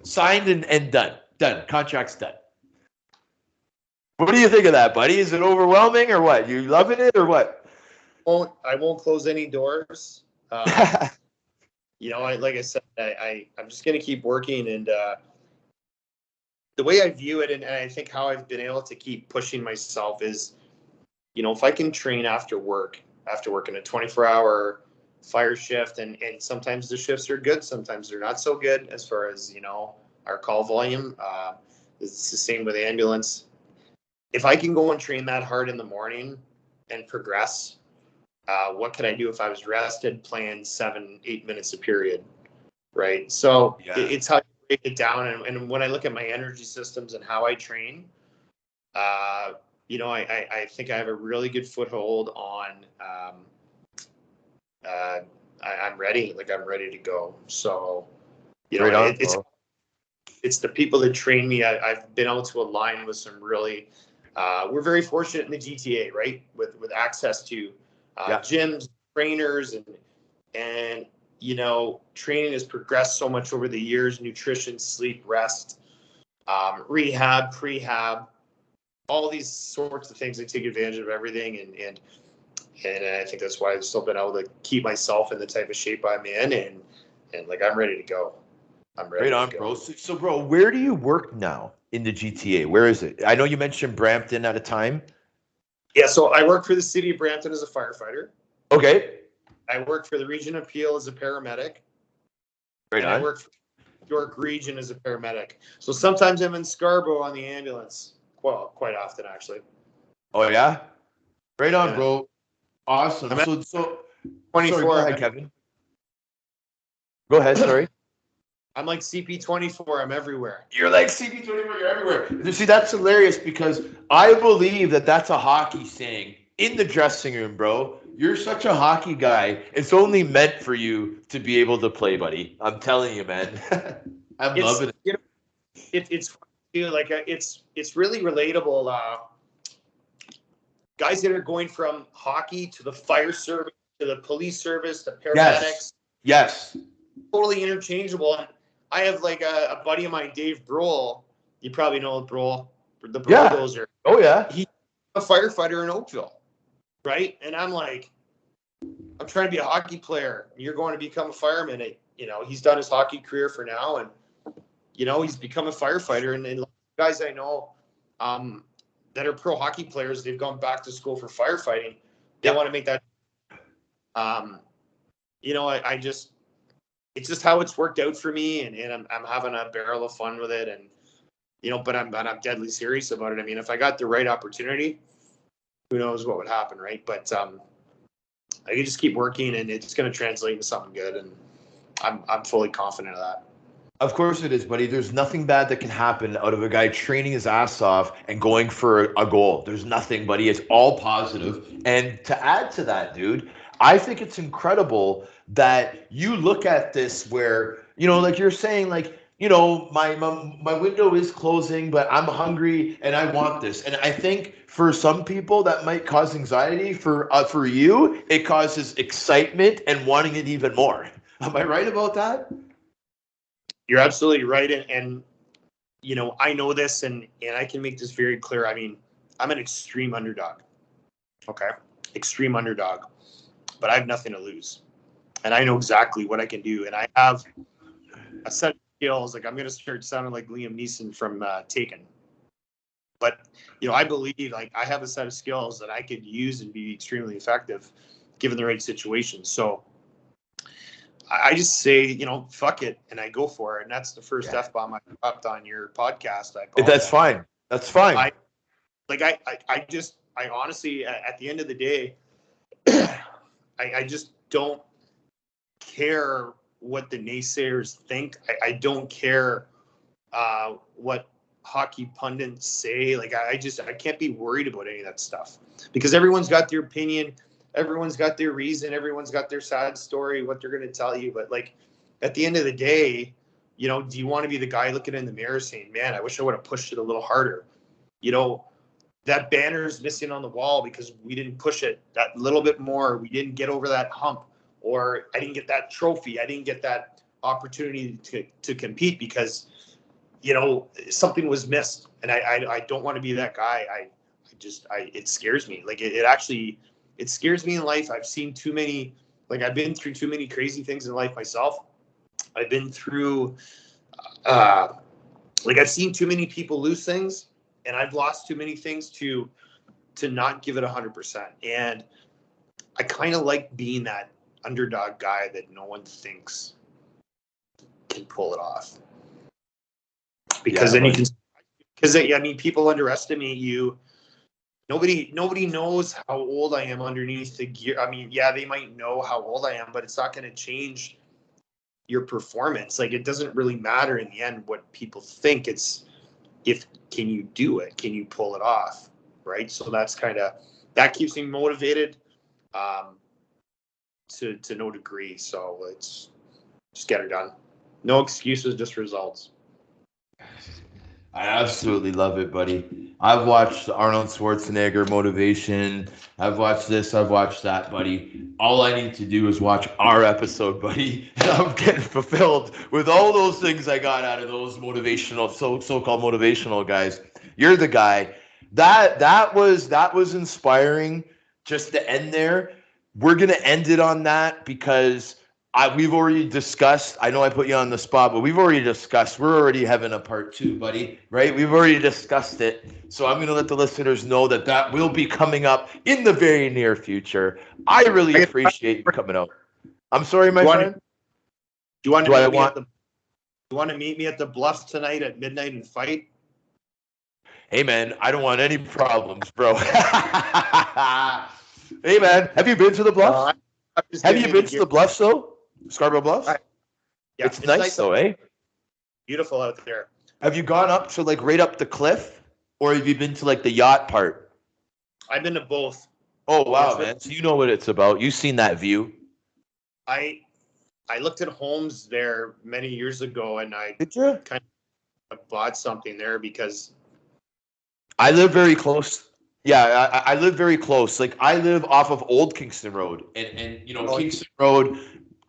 [SPEAKER 2] signed and done. Done. Contract's done. What do you think of that, buddy? Is it overwhelming or what? You loving it or what?
[SPEAKER 3] I won't close any doors. Like I said, I'm just going to keep working. And the way I view it, and I think how I've been able to keep pushing myself is if I can train after working a 24-hour fire shift, and sometimes the shifts are good, sometimes they're not so good as far as, our call volume. It's the same with ambulance. If I can go and train that hard in the morning and progress, what could I do if I was rested playing 7-8 minutes a period, right? So it's how you break it down. And when I look at my energy systems and how I train, I think I have a really good foothold on. I'm ready. Like, I'm ready to go. So, it's the people that train me. I've been able to align with some really. We're very fortunate in the GTA, right? With access to gyms, trainers, and training has progressed so much over the years. Nutrition, sleep, rest, rehab, prehab, all these sorts of things. They take advantage of everything, and I think that's why I've still been able to keep myself in the type of shape I'm in, and like, I'm ready to go. I'm ready to go.
[SPEAKER 2] Bro. So, bro, where do you work now in the GTA? Where is it? I know you mentioned Brampton at a time.
[SPEAKER 3] Yeah, so I work for the city of Brampton as a firefighter.
[SPEAKER 2] Okay.
[SPEAKER 3] I work for the Region of Peel as a paramedic. I work for York Region as a paramedic. So sometimes I'm in Scarborough on the ambulance. Well, quite often, actually.
[SPEAKER 2] Oh, yeah? Right on, bro. Awesome. So
[SPEAKER 3] 24.
[SPEAKER 2] Sorry, go ahead, Kevin. Go ahead, sorry.
[SPEAKER 3] I'm like CP24. I'm everywhere.
[SPEAKER 2] You're like CP24. You're everywhere. You see, that's hilarious because I believe that that's a hockey saying in the dressing room, bro. You're such a hockey guy. It's only meant for you to be able to play, buddy. I'm telling you, man. I'm loving it.
[SPEAKER 3] It's like it's really relatable. Guys that are going from hockey to the fire service to the police service to paramedics.
[SPEAKER 2] Yes.
[SPEAKER 3] Totally interchangeable. And I have like a buddy of mine, Dave Brohl. You probably know Brohl, the Bulldozer.
[SPEAKER 2] Oh, yeah.
[SPEAKER 3] He's a firefighter in Oakville, right? And I'm like, I'm trying to be a hockey player. You're going to become a fireman. He's done his hockey career for now, and he's become a firefighter. And guys I know that are pro hockey players, they've gone back to school for firefighting. They want to make that. It's just how it's worked out for me, and I'm having a barrel of fun with it, and but I'm deadly serious about it. I mean, if I got the right opportunity, who knows what would happen, right? But I can just keep working, and it's going to translate into something good, and I'm fully confident of that.
[SPEAKER 2] Of course it is, buddy. There's nothing bad that can happen out of a guy training his ass off and going for a goal. There's nothing, buddy. It's all positive. And to add to that, dude, I think it's incredible that you look at this where, like you're saying, like, my window is closing, but I'm hungry and I want this. And I think for some people that might cause anxiety. For you, it causes excitement and wanting it even more. Am I right about that?
[SPEAKER 3] You're absolutely right. And I know this, and I can make this very clear. I mean, I'm an extreme underdog. Okay. Extreme underdog, but I have nothing to lose, and I know exactly what I can do. And I have a set of skills. Like, I'm going to start sounding like Liam Neeson from Taken. But, I believe, like, I have a set of skills that I could use and be extremely effective given the right situation. So I just say, fuck it, and I go for it. And that's the first F-bomb I dropped on your podcast.
[SPEAKER 2] That's fine. That's fine.
[SPEAKER 3] I honestly, at the end of the day, I just don't care what the naysayers think. I don't care what hockey pundits say. Like, I can't be worried about any of that stuff, because everyone's got their opinion. Everyone's got their reason. Everyone's got their sad story, what they're going to tell you. But, like, at the end of the day, do you want to be the guy looking in the mirror saying, man, I wish I would have pushed it a little harder? That banner is missing on the wall because we didn't push it that little bit more. We didn't get over that hump, or I didn't get that trophy. I didn't get that opportunity to compete because, something was missed. And I don't want to be that guy. It scares me. Like, it scares me in life. I've seen too many, like, I've been through too many crazy things in life myself. I've been through, I've seen too many people lose things, and I've lost too many things to to not give it 100%. And I kind of like being that underdog guy that no one thinks can pull it off. Because then you can, because I mean, people underestimate you. Nobody knows how old I am underneath the gear. I mean, yeah, they might know how old I am, but it's not going to change your performance. Like, it doesn't really matter in the end what people think. It's can you do it? Can you pull it off? Right. So that keeps me motivated to no degree. So let's just get her done. No excuses, just results.
[SPEAKER 2] I absolutely love it, buddy. I've watched Arnold Schwarzenegger motivation. I've watched this. I've watched that, buddy. All I need to do is watch our episode, buddy, and I'm getting fulfilled with all those things I got out of those motivational, so-called motivational guys. You're the guy. That was inspiring. Just to end there, we're gonna end it on that because we've already discussed. I know I put you on the spot, but we've already discussed. We're already having a part 2, buddy. Right? We've already discussed it. So I'm going to let the listeners know that will be coming up in the very near future. I really appreciate you coming out. I'm sorry, my friend.
[SPEAKER 3] Do you want to meet me at the Bluffs tonight at midnight and fight?
[SPEAKER 2] Hey, man, I don't want any problems, bro. Hey, man, have you been to the Bluffs? Have you been to the Bluffs, though? Scarborough Bluffs?
[SPEAKER 3] Yeah,
[SPEAKER 2] it's nice though, eh?
[SPEAKER 3] Beautiful out there.
[SPEAKER 2] Have you gone up to like right up the cliff, or have you been to like the yacht part?
[SPEAKER 3] I've been to both.
[SPEAKER 2] Oh wow, man! So you know what it's about. You've seen that view.
[SPEAKER 3] I looked at homes there many years ago, and I kind of bought something there because
[SPEAKER 2] I live very close. Yeah, I live very close. Like I live off of Old Kingston Road, and you know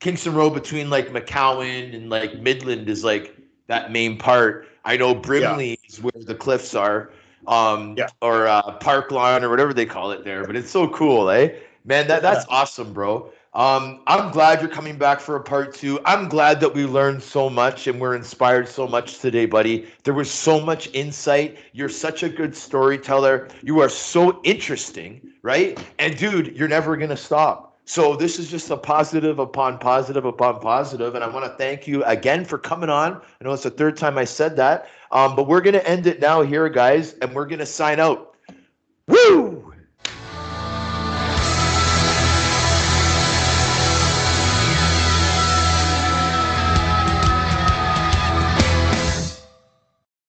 [SPEAKER 2] Kingston Road between like McCowan and like Midland is like that main part. I know Brimley is where the cliffs are, or Park Lawn or whatever they call it there. But it's so cool, eh? Man, that's awesome, bro. I'm glad you're coming back for a part 2. I'm glad that we learned so much and we're inspired so much today, buddy. There was so much insight. You're such a good storyteller. You are so interesting, right? And dude, you're never gonna stop. So this is just a positive upon positive upon positive, and I want to thank you again for coming on. I know it's the 3rd time I said that, but we're going to end it now here, guys, and we're going to sign out. Woo!